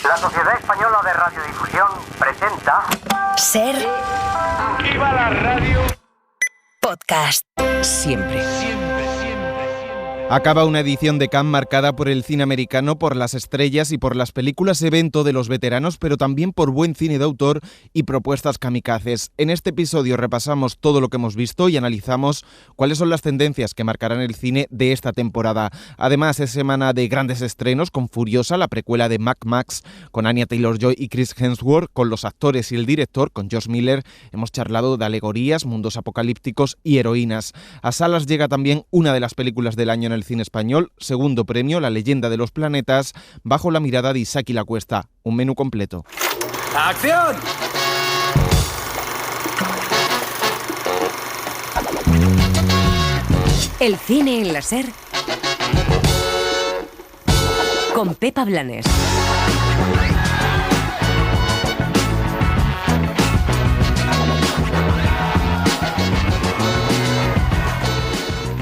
La Sociedad Española de Radiodifusión presenta... Ser... ¡Viva la radio! Podcast. Siempre. Acaba una edición de Cannes marcada por el cine americano, por las estrellas y por las películas evento de los veteranos, pero también por buen cine de autor y propuestas kamikazes. En este episodio repasamos todo lo que hemos visto y analizamos cuáles son las tendencias que marcarán el cine de esta temporada. Además, es semana de grandes estrenos con Furiosa, la precuela de Mad Max, con Anya Taylor-Joy y Chris Hemsworth, con los actores y el director, con Josh Miller. Hemos charlado de alegorías, mundos apocalípticos y heroínas. A salas llega también una de las películas del año en el cine español, segundo premio, La leyenda de los planetas, bajo la mirada de Isaki Lacuesta. Un menú completo. ¡Acción! El cine en la Ser con Pepa Blanes.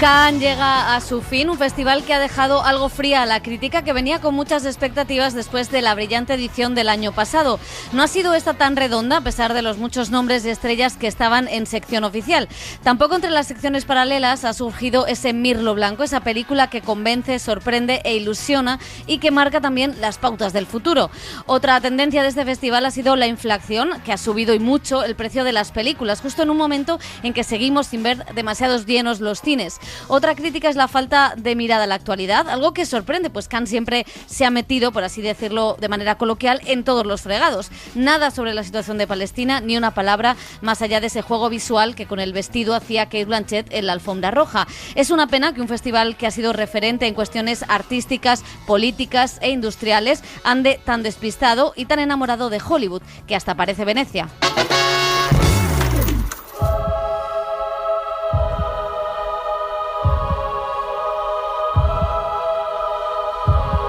Cannes llega a su fin, un festival que ha dejado algo fría a la crítica, que venía con muchas expectativas después de la brillante edición del año pasado. No ha sido esta tan redonda a pesar de los muchos nombres y estrellas que estaban en sección oficial. Tampoco entre las secciones paralelas ha surgido ese Mirlo Blanco, esa película que convence, sorprende e ilusiona y que marca también las pautas del futuro. Otra tendencia de este festival ha sido la inflación, que ha subido y mucho el precio de las películas, justo en un momento en que seguimos sin ver demasiados llenos los cines. Otra crítica es la falta de mirada a la actualidad, algo que sorprende, pues Cannes siempre se ha metido, por así decirlo de manera coloquial, en todos los fregados. Nada sobre la situación de Palestina, ni una palabra más allá de ese juego visual que con el vestido hacía Cate Blanchett en la alfombra roja. Es una pena que un festival que ha sido referente en cuestiones artísticas, políticas e industriales ande tan despistado y tan enamorado de Hollywood, que hasta parece Venecia.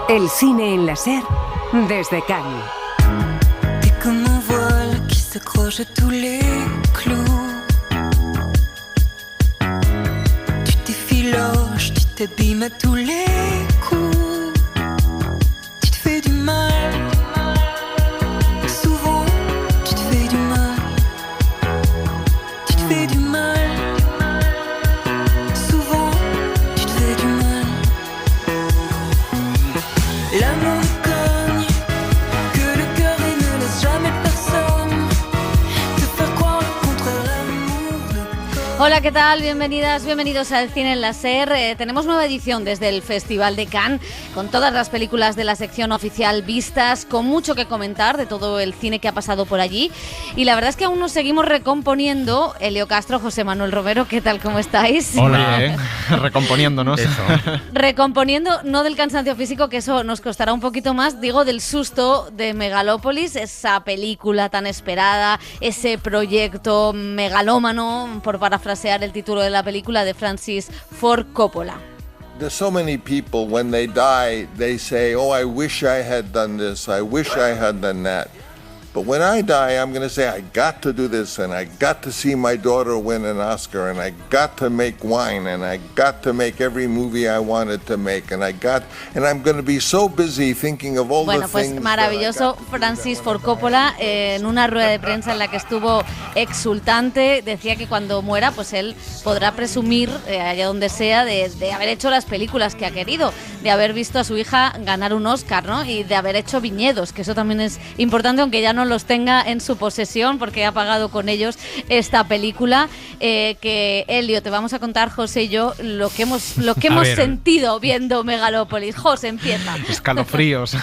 El cine en la Ser desde Cannes. T'es comme un voile qui s'accroche à tous les clous. Tu t'effiloches, tu t'abîmes à tous les coups. Tu te fais du mal. Souvent, tu te fais du mal. Tu te fais du mal. Souvent, tu te fais du mal. L'amour cogne, que le cœur il ne laisse jamais personne te faire croire le contraire, l'amour ne cogne. Hola, ¿qué tal? Bienvenidas, bienvenidos al Cine en la Ser. Tenemos nueva edición desde el Festival de Cannes, con todas las películas de la sección oficial vistas, con mucho que comentar de todo el cine que ha pasado por allí. Y la verdad es que aún nos seguimos recomponiendo. Elio Castro, José Manuel Romero, ¿qué tal? ¿Cómo estáis? Hola, recomponiéndonos. Recomponiendo, no del cansancio físico, que eso nos costará un poquito más, digo del susto de Megalópolis, esa película tan esperada, ese proyecto megalómano, por parafrasear el título de la película, de Francis Ford Coppola. There's so many people, when they die, they say, oh, I wish I had done this, I wish I had done that. But when I die, I'm going to say, I got to do this, and I got to see my daughter win an Oscar, and I got to make wine, and I got to make every movie I wanted to make, and I'm going to be so busy thinking of all the things. Bueno, pues maravilloso, Francis Ford Coppola, en una rueda de prensa en la que estuvo exultante, decía que cuando muera, pues él podrá presumir, allá donde sea, de haber hecho las películas que ha querido, de haber visto a su hija ganar un Oscar, ¿no? Y de haber hecho viñedos, que eso también es importante, aunque ya no los tenga en su posesión, porque ha pagado con ellos esta película, que Elio, te vamos a contar, José y yo, lo que hemos sentido viendo Megalópolis. José, empieza. Escalofríos.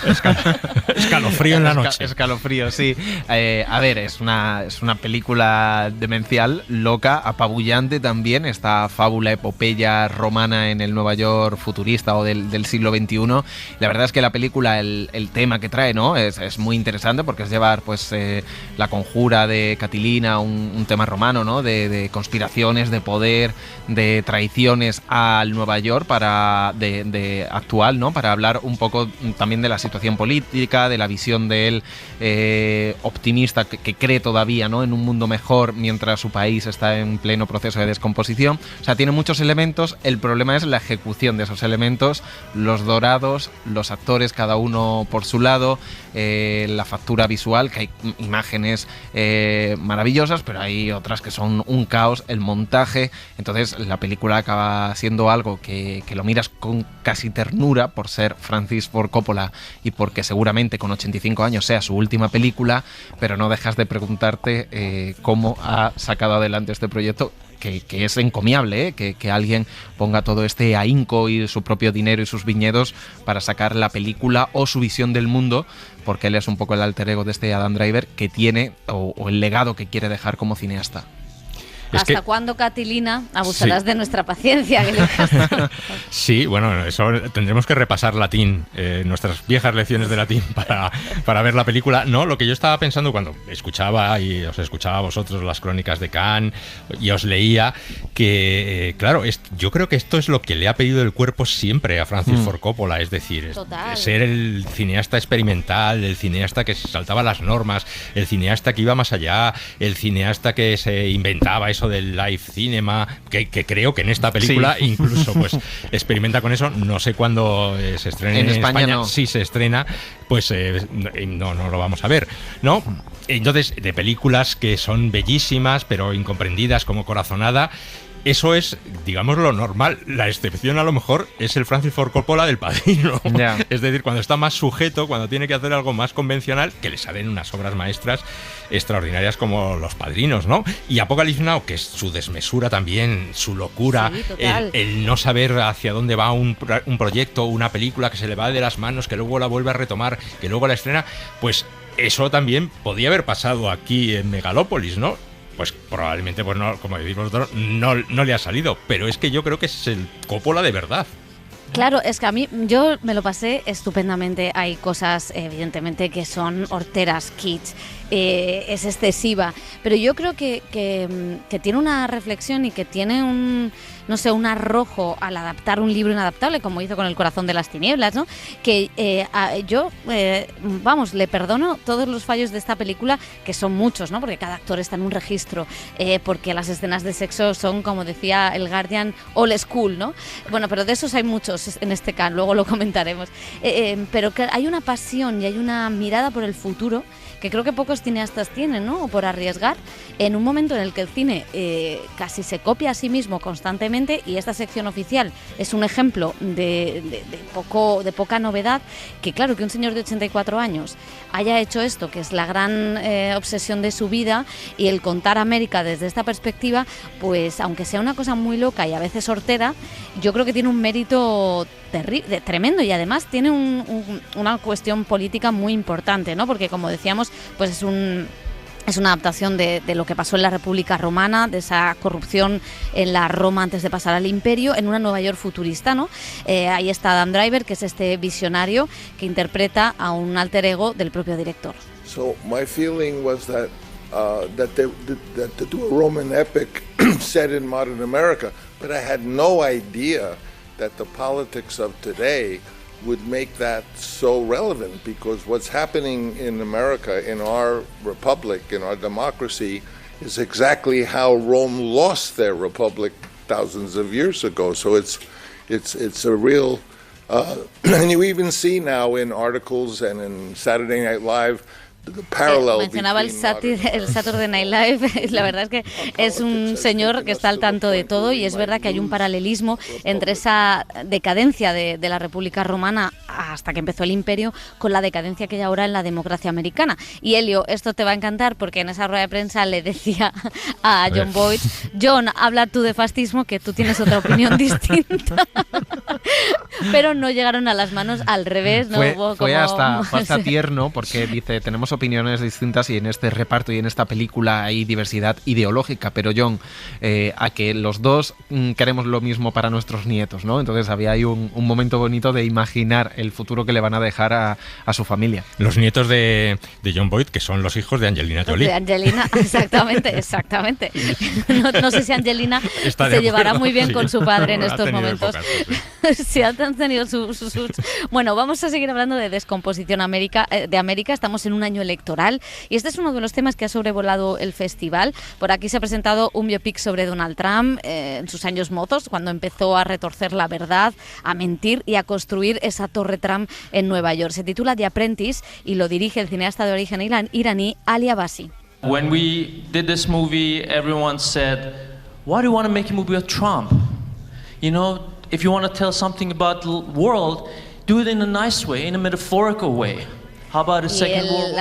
Escalofrío en la noche. Escalofrío, sí. A ver, es una película demencial, loca, apabullante también, esta fábula epopeya romana en el Nueva York futurista o del siglo XXI. La verdad es que la película, el tema que trae, ¿no? Es muy interesante, porque es llevar pues La Conjura de Catilina, un tema romano, ¿no? De conspiraciones, de poder, de traiciones al Nueva York de actual, ¿no? Para hablar un poco también de la situación política, de la visión de él optimista que cree todavía, ¿no? En un mundo mejor mientras su país está en pleno proceso de descomposición. O sea, tiene muchos elementos. El problema es la ejecución de esos elementos, los dorados, los actores cada uno por su lado, la factura visual, que hay imágenes maravillosas, pero hay otras que son un caos, el montaje. Entonces la película acaba siendo algo que lo miras con casi ternura por ser Francis Ford Coppola y porque seguramente con 85 años sea su última película, pero no dejas de preguntarte cómo ha sacado adelante este proyecto, que es encomiable, que alguien ponga todo este ahínco y su propio dinero y sus viñedos para sacar la película o su visión del mundo, porque él es un poco el alter ego de este Adam Driver que tiene, o el legado que quiere dejar como cineasta. ¿Hasta cuándo, Catilina, abusarás de nuestra paciencia? Sí, bueno, eso tendremos que repasar latín, nuestras viejas lecciones de latín para ver la película. No, lo que yo estaba pensando cuando escuchaba y os escuchaba a vosotros las crónicas de Cannes y os leía que, claro, yo creo que esto es lo que le ha pedido el cuerpo siempre a Francis Ford Coppola, es decir, ser el cineasta experimental, el cineasta que se saltaba las normas, el cineasta que iba más allá, el cineasta que se inventaba eso del live cinema, que creo que en esta película incluso pues experimenta con eso. No sé cuándo se estrena en España. No. Si se estrena, pues no lo vamos a ver, ¿no? Entonces, de películas que son bellísimas pero incomprendidas, como Corazonada, eso es, digamos, lo normal. La excepción a lo mejor es el Francis Ford Coppola del Padrino. Yeah. Es decir, cuando está más sujeto, cuando tiene que hacer algo más convencional, que le salen unas obras maestras extraordinarias como Los Padrinos, ¿no? Y Apocalypse Now, que es su desmesura también, su locura, el no saber hacia dónde va un proyecto, una película que se le va de las manos, que luego la vuelve a retomar, que luego la estrena, pues eso también podía haber pasado aquí en Megalópolis, ¿no? Pues probablemente, pues no, como decís vosotros, no le ha salido, pero es que yo creo que es el Coppola de verdad. Claro, es que a mí, yo me lo pasé estupendamente. Hay cosas, evidentemente, que son horteras, kitsch, es excesiva, pero yo creo que tiene una reflexión y que tiene un arrojo al adaptar un libro inadaptable, como hizo con El corazón de las tinieblas, ¿no? Que yo le perdono todos los fallos de esta película, que son muchos, ¿no? Porque cada actor está en un registro, porque las escenas de sexo son, como decía el Guardian, old school, ¿no? Bueno, pero de esos hay muchos en este can, luego lo comentaremos. Pero que hay una pasión y hay una mirada por el futuro que creo que pocos cineastas tienen, ¿no? O por arriesgar en un momento en el que el cine casi se copia a sí mismo constantemente, y esta sección oficial es un ejemplo de poca novedad. Que claro, que un señor de 84 años haya hecho esto, que es la gran obsesión de su vida, y el contar América desde esta perspectiva, pues aunque sea una cosa muy loca y a veces hortera, yo creo que tiene un mérito tremendo, y además tiene una cuestión política muy importante, ¿no? Porque, como decíamos, pues es una adaptación de lo que pasó en la República Romana, de esa corrupción en la Roma antes de pasar al Imperio, en una Nueva York futurista, ¿no? Ahí está Adam Driver, que es este visionario que interpreta a un alter ego del propio director. So my feeling was that to do a Roman epic set in modern America, but I had no idea that the politics of today would make that so relevant, because what's happening in America, in our republic, in our democracy, is exactly how Rome lost their republic thousands of years ago. So it's a real, and you even see now in articles and in Saturday Night Live, mencionaba el Saturday Night Live. La verdad es que es un señor que está al tanto de todo, y es verdad que hay un paralelismo entre esa decadencia de la República Romana hasta que empezó el Imperio con la decadencia que hay ahora en la democracia americana. Y Elio, esto te va a encantar, porque en esa rueda de prensa le decía a John Boyd: John, habla tú de fascismo, que tú tienes otra opinión distinta. Pero no llegaron a las manos, al revés, ¿no? Fue hasta tierno, porque dice, tenemos opiniones distintas y en este reparto y en esta película hay diversidad ideológica, pero John, a que los dos queremos lo mismo para nuestros nietos, ¿no? Entonces había ahí un momento bonito de imaginar el futuro que le van a dejar a su familia. Los nietos de Jon Voight, que son los hijos de Angelina Jolie. De Angelina, exactamente. No sé si Angelina se llevará muy bien con su padre en estos momentos. Sí, han tenido sus... Bueno, vamos a seguir hablando de descomposición de América. Estamos en un año electoral y este es uno de los temas que ha sobrevolado el festival. Por aquí se ha presentado un biopic sobre Donald Trump en sus años mozos, cuando empezó a retorcer la verdad, a mentir y a construir esa torre Trump en Nueva York. Se titula The Apprentice y lo dirige el cineasta de origen iraní Ali Abbasi. When we did this movie, everyone said, "Why do you want to make a movie with Trump? You know, if you want to tell something about the world, do it in a nice way, in a metaphorical way." La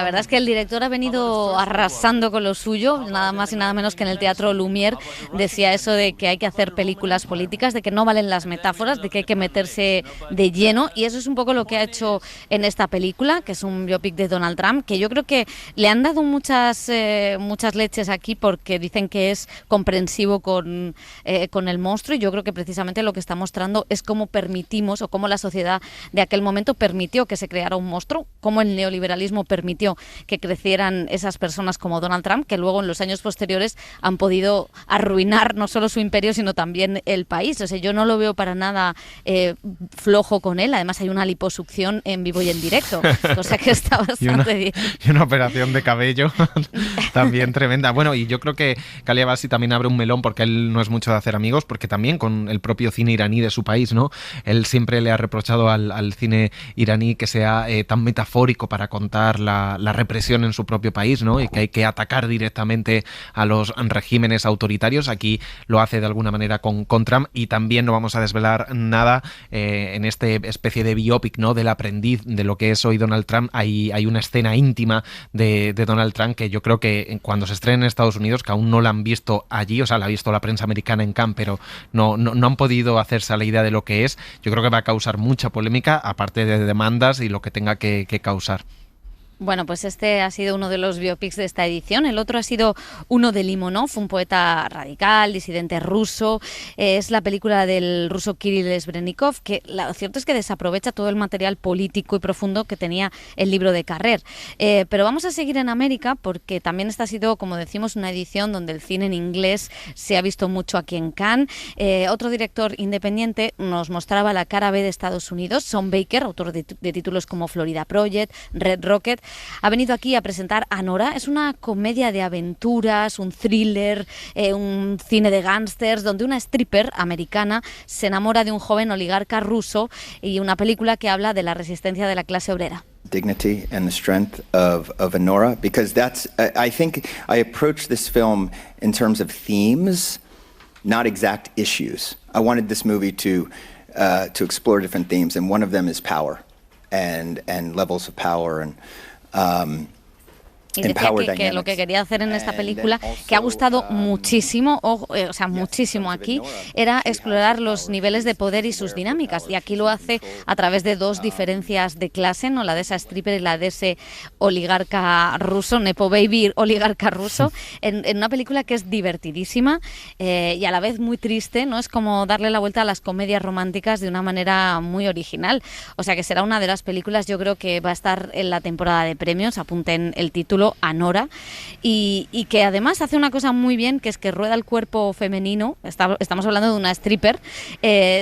verdad es que el director ha venido arrasando con lo suyo, nada más y nada menos que en el Teatro Lumière decía eso de que hay que hacer películas políticas, de que no valen las metáforas, de que hay que meterse de lleno, y eso es un poco lo que ha hecho en esta película, que es un biopic de Donald Trump, que yo creo que le han dado muchas leches aquí porque dicen que es comprensivo con el monstruo, y yo creo que precisamente lo que está mostrando es cómo permitimos, o cómo la sociedad de aquel momento permitió que se creara un monstruo, cómo el neoliberalismo permitió que crecieran esas personas como Donald Trump, que luego en los años posteriores han podido arruinar no solo su imperio, sino también el país. O sea, yo no lo veo para nada flojo con él. Además hay una liposucción en vivo y en directo, cosa que está bastante bien. Y una operación de cabello también tremenda. Bueno, y yo creo que Ali Abbasi también abre un melón, porque él no es mucho de hacer amigos, porque también con el propio cine iraní de su país, ¿no? Él siempre le ha reprochado al cine iraní que sea tan metafórico para contar la represión en su propio país, ¿no? Y que hay que atacar directamente a los regímenes autoritarios. Aquí lo hace de alguna manera con Trump, y también no vamos a desvelar nada en este especie de biopic, ¿no? Del aprendiz de lo que es hoy Donald Trump. Hay una escena íntima de Donald Trump que yo creo que cuando se estrena en Estados Unidos, que aún no la han visto allí, o sea, la ha visto la prensa americana en Cannes, pero no han podido hacerse a la idea de lo que es. Yo creo que va a causar mucha polémica, aparte de demandas y lo que tenga que causar. Bueno, pues este ha sido uno de los biopics de esta edición. El otro ha sido uno de Limonov, un poeta radical, disidente ruso. Es la película del ruso Kirill Srebrenikov, que lo cierto es que desaprovecha todo el material político y profundo que tenía el libro de Carrer. Pero vamos a seguir en América, porque también esta ha sido, como decimos, una edición donde el cine en inglés se ha visto mucho aquí en Cannes. Otro director independiente nos mostraba la cara B de Estados Unidos, Sean Baker, autor de títulos como Florida Project, Red Rocket. Ha venido aquí a presentar Anora. Es una comedia de aventuras, un thriller, un cine de gángsters, donde una stripper americana se enamora de un joven oligarca ruso, y una película que habla de la resistencia de la clase obrera. Dignity and the strength of Anora, because that's, I think I approached this film in terms of themes, not exact issues. I wanted this movie to explore different themes, and one of them is power and levels of power and Y decía que lo que quería hacer en esta película, que ha gustado muchísimo, muchísimo aquí, era explorar los niveles de poder y sus dinámicas. Y aquí lo hace a través de dos diferencias de clase, ¿no? La de esa stripper y la de ese oligarca ruso, Nepo Baby oligarca ruso, en una película que es divertidísima y a la vez muy triste, ¿no? Es como darle la vuelta a las comedias románticas de una manera muy original. O sea que será una de las películas, yo creo que va a estar en la temporada de premios, apunten el título, Anora, y que además hace una cosa muy bien, que es que rueda el cuerpo femenino. Estamos hablando de una stripper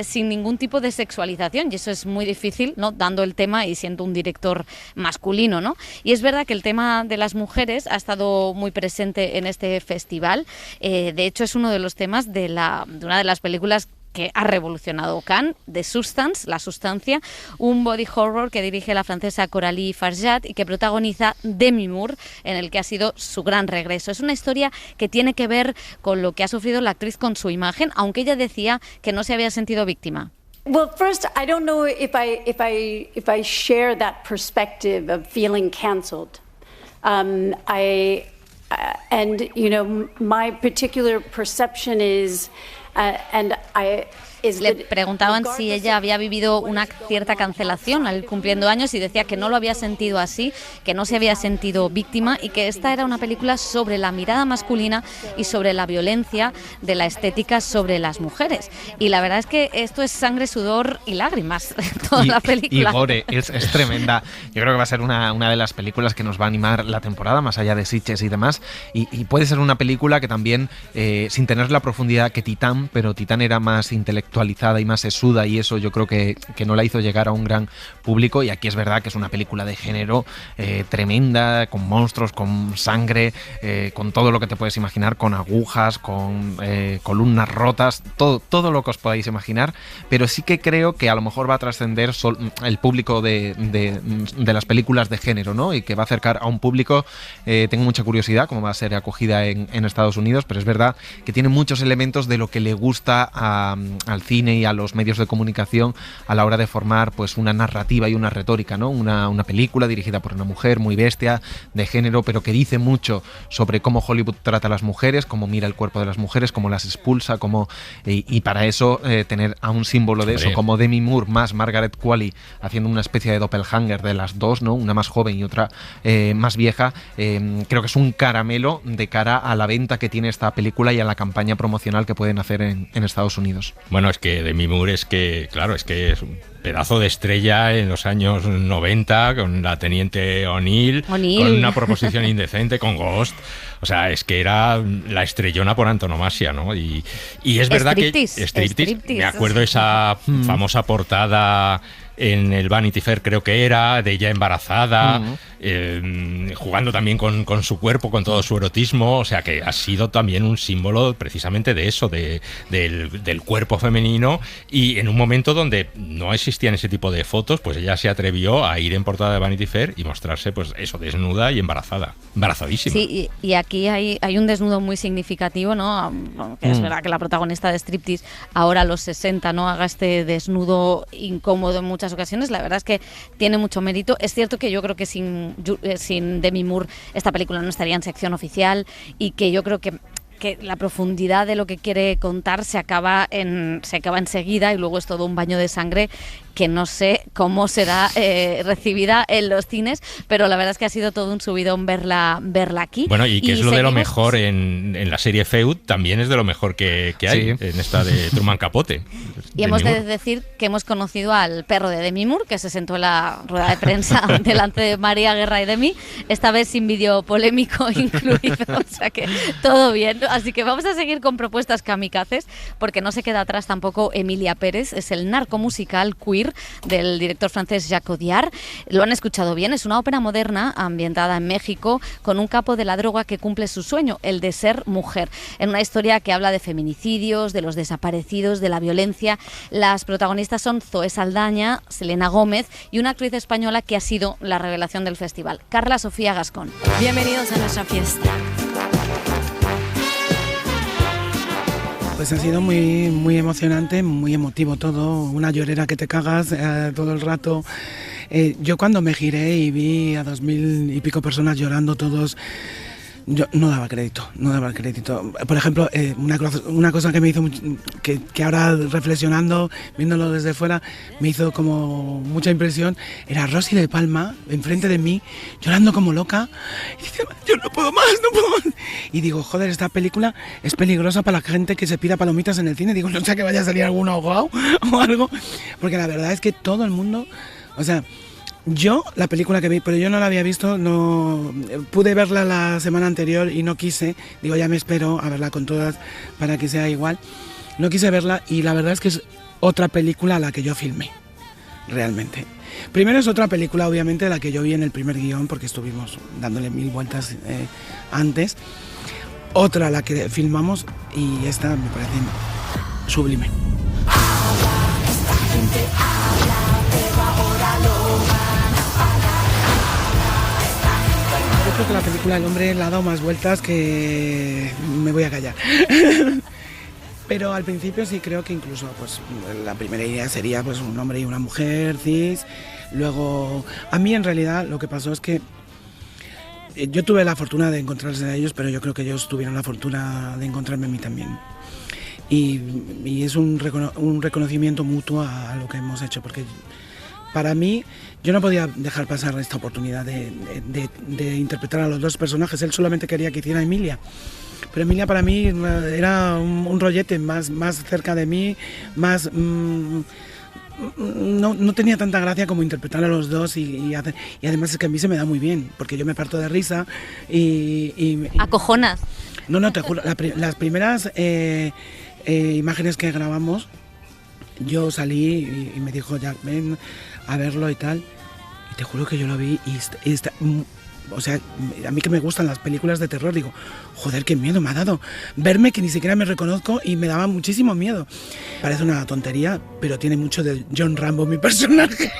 sin ningún tipo de sexualización, y eso es muy difícil, ¿no? Dando el tema y siendo un director masculino, ¿no? Y es verdad que el tema de las mujeres ha estado muy presente en este festival. De hecho, es uno de los temas de una de las películas que ha revolucionado Cannes, The Substance, La Sustancia, un body horror que dirige la francesa Coralie Farjat y que protagoniza Demi Moore, en el que ha sido su gran regreso. Es una historia que tiene que ver con lo que ha sufrido la actriz con su imagen, aunque ella decía que no se había sentido víctima. Well, first, I don't know if I share that perspective of feeling canceled. And you know, my particular perception is, and Le preguntaban si ella había vivido una cierta cancelación al ir cumpliendo años y decía que no lo había sentido así, que no se había sentido víctima y que esta era una película sobre la mirada masculina y sobre la violencia de la estética sobre las mujeres. Y la verdad es que esto es sangre, sudor y lágrimas, toda la película. Y gore, es tremenda. Yo creo que va a ser una de las películas que nos va a animar la temporada, más allá de Sitges y demás. Y puede ser una película que también, sin tener la profundidad que Titán, pero Titán era más intelectualizada y más sesuda, y eso yo creo que no la hizo llegar a un gran público. Y aquí es verdad que es una película de género tremenda, con monstruos, con sangre, con todo lo que te puedes imaginar, con agujas, con columnas rotas, todo lo que os podáis imaginar, pero sí que creo que a lo mejor va a trascender el público de las películas de género, ¿no? Y que va a acercar a un público. Tengo mucha curiosidad cómo va a ser acogida en Estados Unidos, pero es verdad que tiene muchos elementos de lo que le gusta al cine y a los medios de comunicación a la hora de formar pues una narrativa y una retórica, ¿no? Una película dirigida por una mujer muy bestia, de género, pero que dice mucho sobre cómo Hollywood trata a las mujeres, cómo mira el cuerpo de las mujeres, cómo las expulsa, y para eso tener a un símbolo de eso como Demi Moore más Margaret Qualley haciendo una especie de doppelganger de las dos, ¿no? Una más joven y otra más vieja, creo que es un caramelo de cara a la venta que tiene esta película y a la campaña promocional que pueden hacer en Estados Unidos. Bueno, es que Demi Moore es un pedazo de estrella en los años 90 con la Teniente O'Neill, con Una proposición indecente, con Ghost. O sea, es que era la estrellona por antonomasia, ¿no? Y es verdad que Striptease, me acuerdo esa famosa portada en el Vanity Fair, creo que era, de ella embarazada, jugando también con su cuerpo, con todo su erotismo. O sea que ha sido también un símbolo precisamente de eso, del cuerpo femenino, y en un momento donde no existían ese tipo de fotos, pues ella se atrevió a ir en portada de Vanity Fair y mostrarse pues eso, desnuda y embarazadísima. Sí, y aquí hay un desnudo muy significativo, ¿no? Que es verdad que la protagonista de Striptease ahora a los 60, ¿no? Haga este desnudo incómodo en muchas ocasiones. La verdad es que tiene mucho mérito. Es cierto que yo creo que sin Demi Moore esta película no estaría en sección oficial, y que yo creo que la profundidad de lo que quiere contar se acaba enseguida, y luego es todo un baño de sangre que no sé cómo será recibida en los cines, pero la verdad es que ha sido todo un subidón verla aquí. Bueno, y que es lo de lo mejor en la serie Feud, también es de lo mejor que hay en esta de Truman Capote. Y hemos de decir que hemos conocido al perro de Demi Moore, que se sentó en la rueda de prensa delante de María Guerra y de mí, esta vez sin vídeo polémico incluido, o sea que todo bien. Así que vamos a seguir con propuestas kamikazes, porque no se queda atrás tampoco Emilia Pérez, es el narcomusical Queer del director francés Jacques Audiard. Lo han escuchado bien, es una ópera moderna ambientada en México con un capo de la droga que cumple su sueño, el de ser mujer, en una historia que habla de feminicidios, de los desaparecidos, de la violencia. Las protagonistas son Zoe Saldaña, Selena Gómez y una actriz española que ha sido la revelación del festival, Carla Sofía Gascón. Bienvenidos a nuestra fiesta. Pues ha sido muy, muy emocionante, muy emotivo todo, una llorera que te cagas todo el rato. Yo cuando me giré y vi a 2000 y pico personas llorando todos, yo no daba crédito. Por ejemplo, una cosa que me hizo que ahora reflexionando, viéndolo desde fuera, me hizo como mucha impresión, era Rosy de Palma enfrente de mí, llorando como loca, y dice, yo no puedo más. Y digo, joder, esta película es peligrosa para la gente que se pida palomitas en el cine. Digo, no sé que vaya a salir algún ahogado o algo, porque la verdad es que todo el mundo, o sea, yo la película que vi, pero yo no la había visto, no pude verla la semana anterior y no quise, digo ya me espero a verla con todas para que sea igual, no quise verla, y la verdad es que es otra película a la que yo filmé, realmente. Primero es otra película obviamente de la que yo vi en el primer guión, porque estuvimos dándole 1000 vueltas antes, otra a la que filmamos, y esta me parece sublime. Yo creo que la película El hombre le ha dado más vueltas que me voy a callar. Pero al principio sí creo que incluso pues la primera idea sería pues un hombre y una mujer, cis. Luego, a mí en realidad lo que pasó es que yo tuve la fortuna de encontrarse a ellos, pero yo creo que ellos tuvieron la fortuna de encontrarme a mí también. y es un reconocimiento mutuo a lo que hemos hecho, porque para mí yo no podía dejar pasar esta oportunidad de interpretar a los dos personajes. Él solamente quería que hiciera a Emilia, pero Emilia para mí era un rollete más cerca de mí, más... No tenía tanta gracia como interpretar a los dos y además es que a mí se me da muy bien, porque yo me parto de risa y acojonas. No, te juro, las primeras imágenes que grabamos, yo salí y me dijo Jack, ven a verlo y tal, y te juro que yo lo vi y está, o sea, a mí que me gustan las películas de terror, digo, joder, qué miedo me ha dado verme, que ni siquiera me reconozco, y me daba muchísimo miedo. Parece una tontería, pero tiene mucho de John Rambo mi personaje.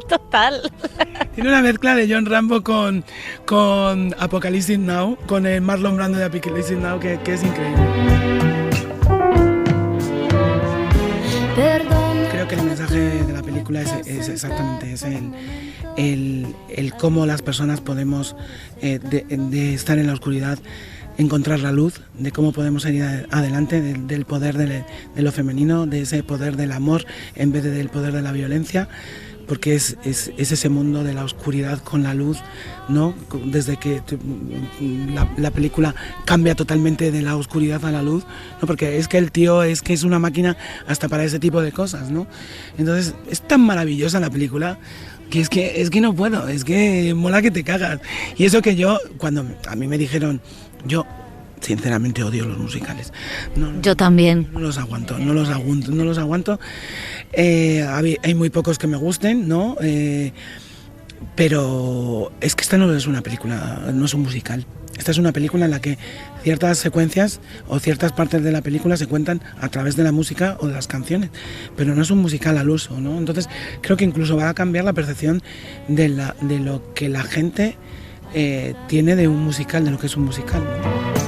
Total. Tiene una mezcla de John Rambo con Apocalypse Now, con el Marlon Brando de Apocalypse Now, que es increíble. Creo que el mensaje de la película es exactamente ese, el cómo las personas podemos, de estar en la oscuridad, encontrar la luz, de cómo podemos ir adelante, del poder de lo femenino, de ese poder del amor en vez del poder de la violencia, porque es ese mundo de la oscuridad con la luz, ¿no? Desde que la película cambia totalmente de la oscuridad a la luz, ¿no? Porque es que el tío es una máquina hasta para ese tipo de cosas, ¿no? Entonces es tan maravillosa la película que es que no puedo, es que mola que te cagas. Y eso que yo, cuando a mí me dijeron, yo sinceramente odio los musicales. Yo también. No los aguanto. Hay muy pocos que me gusten, ¿no? Pero es que esta no es una película, no es un musical. Esta es una película en la que ciertas secuencias o ciertas partes de la película se cuentan a través de la música o de las canciones, pero no es un musical al uso, ¿no? Entonces creo que incluso va a cambiar la percepción de lo que la gente tiene de un musical, de lo que es un musical, ¿no?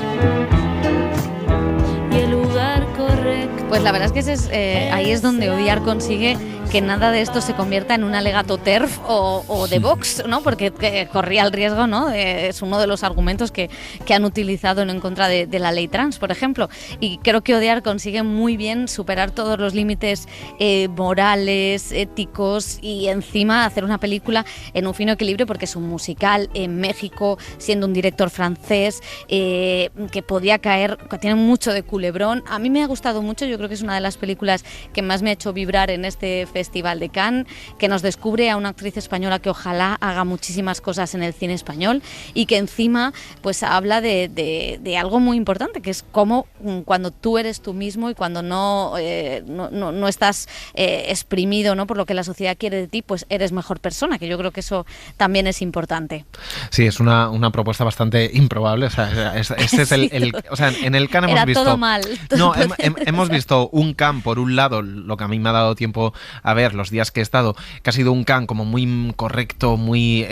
Pues la verdad es que ahí es donde Odiar consigue que nada de esto se convierta en un alegato TERF o de Vox, ¿no? Porque corría el riesgo, ¿no? Es uno de los argumentos que han utilizado en contra de la ley trans, por ejemplo. Y creo que Odiar consigue muy bien superar todos los límites morales, éticos, y encima hacer una película en un fino equilibrio, porque es un musical en México, siendo un director francés, que podía caer, que tiene mucho de culebrón. A mí me ha gustado mucho, yo creo que es una de las películas que más me ha hecho vibrar en este Festival de Cannes, que nos descubre a una actriz española que ojalá haga muchísimas cosas en el cine español, y que encima pues habla de algo muy importante, que es cómo cuando tú eres tú mismo y cuando no estás exprimido, ¿no?, por lo que la sociedad quiere de ti, pues eres mejor persona, que yo creo que eso también es importante. Sí, es una propuesta bastante improbable. O sea, este es o sea, en el Cannes hemos visto... Todo mal. No, hemos visto un Cannes, por un lado, lo que a mí me ha dado tiempo a ver los días que he estado, que ha sido un Cannes como muy correcto, muy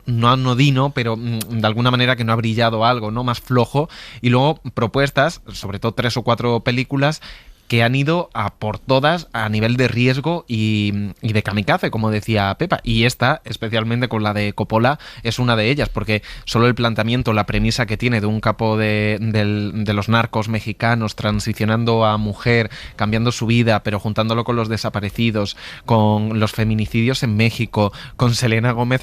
no anodino, pero de alguna manera que no ha brillado algo, ¿no?, más flojo, y luego propuestas, sobre todo 3 o 4 películas que han ido a por todas a nivel de riesgo y de kamikaze, como decía Pepa, y esta, especialmente con la de Coppola, es una de ellas, porque solo el planteamiento, la premisa que tiene de un capo de los narcos mexicanos transicionando a mujer, cambiando su vida, pero juntándolo con los desaparecidos, con los feminicidios en México, con Selena Gómez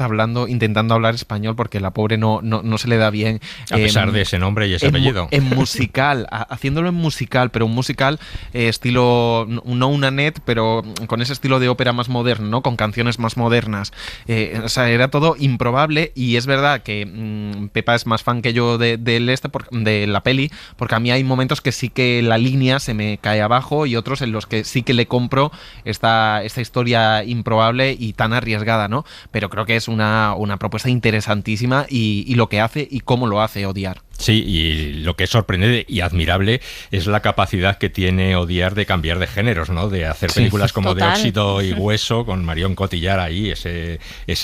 intentando hablar español, porque la pobre no se le da bien. A pesar de ese nombre y ese apellido. En musical, haciéndolo en musical, pero un musical estilo, no una net, pero con ese estilo de ópera más moderno, ¿no?, con canciones más modernas. O sea, era todo improbable, y es verdad que Pepa es más fan que yo de la peli, porque a mí hay momentos que sí que la línea se me cae abajo, y otros en los que sí que le compro esta historia improbable y tan arriesgada, ¿no? Pero creo que es una propuesta interesantísima, y lo que hace y cómo lo hace Odiar. Sí, y lo que es sorprendente y admirable es la capacidad que tiene Odiar de cambiar de géneros, ¿no? De hacer películas como Total. De óxido y hueso, con Marion Cotillard ahí, ese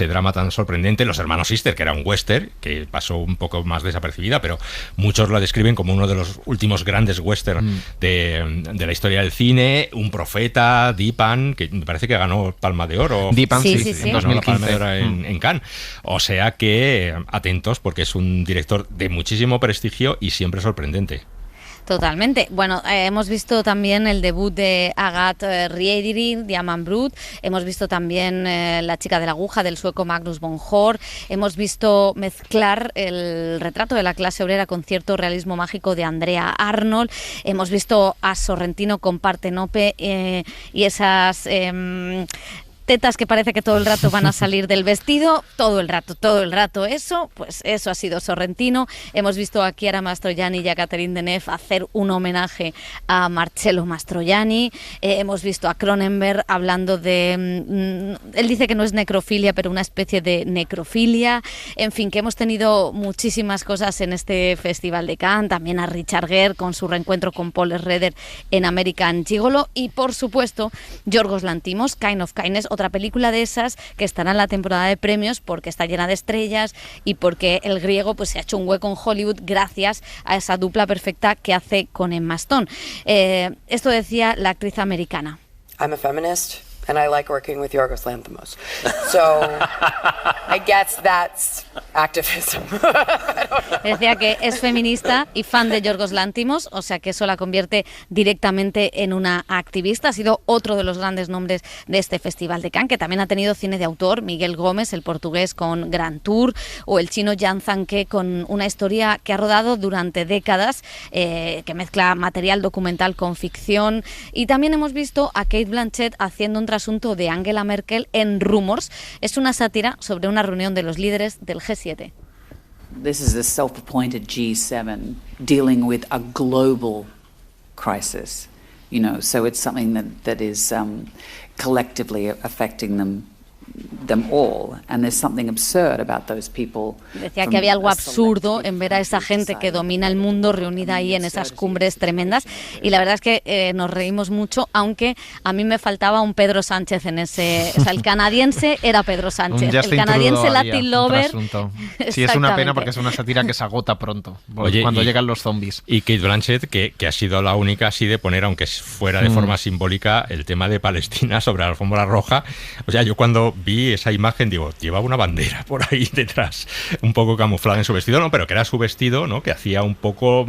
drama tan sorprendente. Los hermanos Sister, que era un western, que pasó un poco más desapercibida, pero muchos la describen como uno de los últimos grandes western de la historia del cine. Un profeta, Deepan, que me parece que ganó Palma de Oro. Deepan, sí. En 2015. Palma de Oro en Cannes. O sea que atentos, porque es un director de muchísimo prestigio y siempre sorprendente. Totalmente. Bueno, hemos visto también el debut de Agathe Riediri, Diamant Brut. Hemos visto también La chica de la aguja del sueco Magnus von Horn. Hemos visto mezclar el retrato de la clase obrera con cierto realismo mágico de Andrea Arnold. Hemos visto a Sorrentino con Partenope y esas tetas que parece que todo el rato van a salir del vestido, todo el rato eso, pues eso ha sido Sorrentino. Hemos visto a Chiara Mastroianni y a Catherine Deneuve hacer un homenaje a Marcello Mastroianni. Hemos visto a Cronenberg hablando de, él dice que no es necrofilia, pero una especie de necrofilia. En fin, que hemos tenido muchísimas cosas en este Festival de Cannes, también a Richard Gere con su reencuentro con Paul Schrader en American Gigolo y, por supuesto, Yorgos Lanthimos, Kind of Kindness, otra película de esas que estará en la temporada de premios porque está llena de estrellas y porque el griego pues se ha hecho un hueco en Hollywood gracias a esa dupla perfecta que hace con Emma Stone. Esto decía la actriz americana. I'm a feminist and I like working with Yorgos Lanthimos. So I guess that's activism. Decía que es feminista y fan de Yorgos Lanthimos, o sea que eso la convierte directamente en una activista. Ha sido otro de los grandes nombres de este Festival de Cannes, que también ha tenido cine de autor, Miguel Gómez, el portugués con Grand Tour, o el chino Jan Zanke con una historia que ha rodado durante décadas, que mezcla material documental con ficción. Y también hemos visto a Cate Blanchett haciendo un trasunto de Angela Merkel en Rumors. Es una sátira sobre una reunión de los líderes del G7. This is the self-appointed G7 dealing with a global crisis, you know, so it's something that is collectively affecting them all, and there's something absurd about those people. Decía que había algo absurdo en ver a esa gente que domina el mundo reunida ahí en esas cumbres tremendas, y la verdad es que nos reímos mucho, aunque a mí me faltaba un Pedro Sánchez en ese, o sea, el canadiense era Pedro Sánchez, el canadiense Latin Lover. Sí, es una pena porque es una sátira que se agota pronto, cuando llegan los zombies. Y Cate Blanchett, que ha sido la única así de poner, aunque fuera de forma simbólica, el tema de Palestina sobre la alfombra roja. O sea, yo cuando vi esa imagen, digo, llevaba una bandera por ahí detrás, un poco camuflada en su vestido, no, pero que era su vestido, ¿no? Que hacía un poco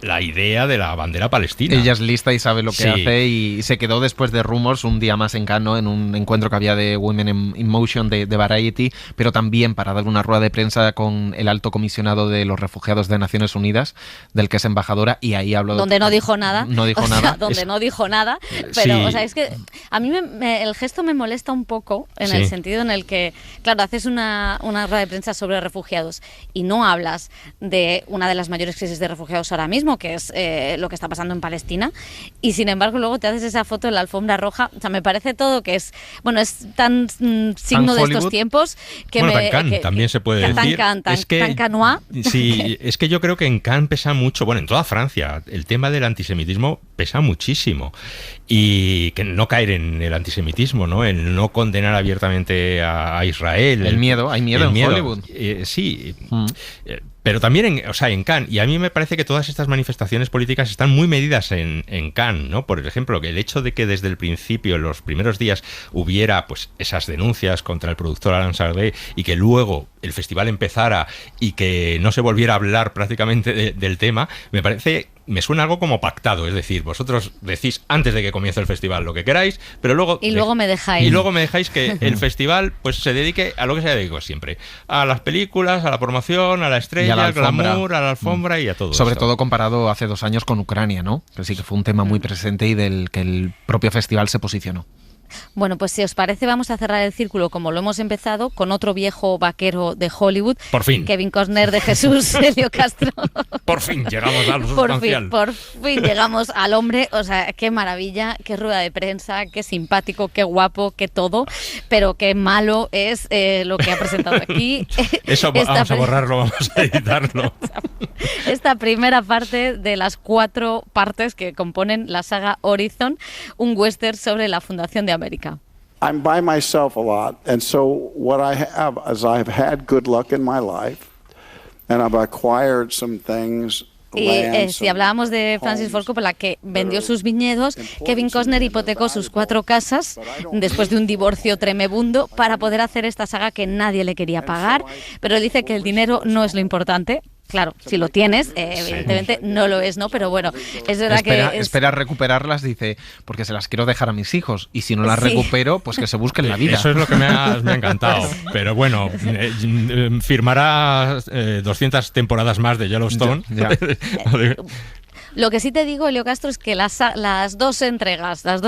la idea de la bandera palestina. Ella es lista y sabe lo que hace, y se quedó después de Rumors un día más en Cannes, ¿no? En un encuentro que había de Women in Motion de Variety, pero también para dar una rueda de prensa con el alto comisionado de los refugiados de Naciones Unidas, del que es embajadora, y ahí habló donde no dijo nada. No dijo nada. Donde no dijo nada, pero o sea, es que a mí el gesto me molesta un poco en el sentido en el que, claro, haces una rueda de prensa sobre refugiados y no hablas de una de las mayores crisis de refugiados ahora mismo, que es lo que está pasando en Palestina, y sin embargo luego te haces esa foto en la alfombra roja. O sea, me parece todo que es, bueno, es tan signo de estos tiempos que bueno, tan Cannes también se puede decir. Tan canois. Sí, es que yo creo que en Cannes pesa mucho, bueno, en toda Francia, el tema del antisemitismo pesa muchísimo, y que no caer en el antisemitismo, ¿no? El no condenar abiertamente a Israel. Hay miedo en Hollywood. Sí, pero también en Cannes. Y a mí me parece que todas estas manifestaciones políticas están muy medidas en Cannes, ¿no? Por ejemplo, que el hecho de que desde el principio, en los primeros días, hubiera pues esas denuncias contra el productor Alain Sardé, y que luego el festival empezara y que no se volviera a hablar prácticamente del tema, me suena algo como pactado. Es decir, vosotros decís antes de que comience el festival lo que queráis, pero luego me dejáis. Y luego me dejáis que el festival pues se dedique a lo que se dedica siempre, a las películas, a la promoción, a la estrella, al glamour, a la alfombra y a todo. Sobre todo comparado hace 2 años con Ucrania, ¿no? Que sí que fue un tema muy presente y del que el propio festival se posicionó. Bueno, pues si os parece vamos a cerrar el círculo como lo hemos empezado, con otro viejo vaquero de Hollywood. Por fin. Kevin Costner de Jesús, Helio Castro. Por fin llegamos a lo sustancial. Por fin llegamos al hombre. O sea, qué maravilla, qué rueda de prensa, qué simpático, qué guapo, qué todo, pero qué malo es lo que ha presentado aquí. Eso vamos a borrarlo, vamos a editarlo. Esta primera parte de las 4 partes que componen la saga Horizon, un western sobre la fundación de América. I'm by myself a lot, and so what I have is I've had good luck in my life, and I've acquired some things. Y si hablábamos de Francis Ford Coppola, que vendió sus viñedos, Kevin Costner hipotecó sus 4 casas después de un divorcio tremebundo para poder hacer esta saga que nadie le quería pagar, pero él dice que el dinero no es lo importante. claro, si lo tienes, evidentemente no lo es, ¿no? Pero bueno, es verdad espera recuperarlas, dice, porque se las quiero dejar a mis hijos, y si no las recupero, pues que se busquen la vida. Eso es lo que me ha encantado. Pero bueno, firmará 200 temporadas más de Yellowstone. Ya. Lo que sí te digo, Elio Castro, es que las dos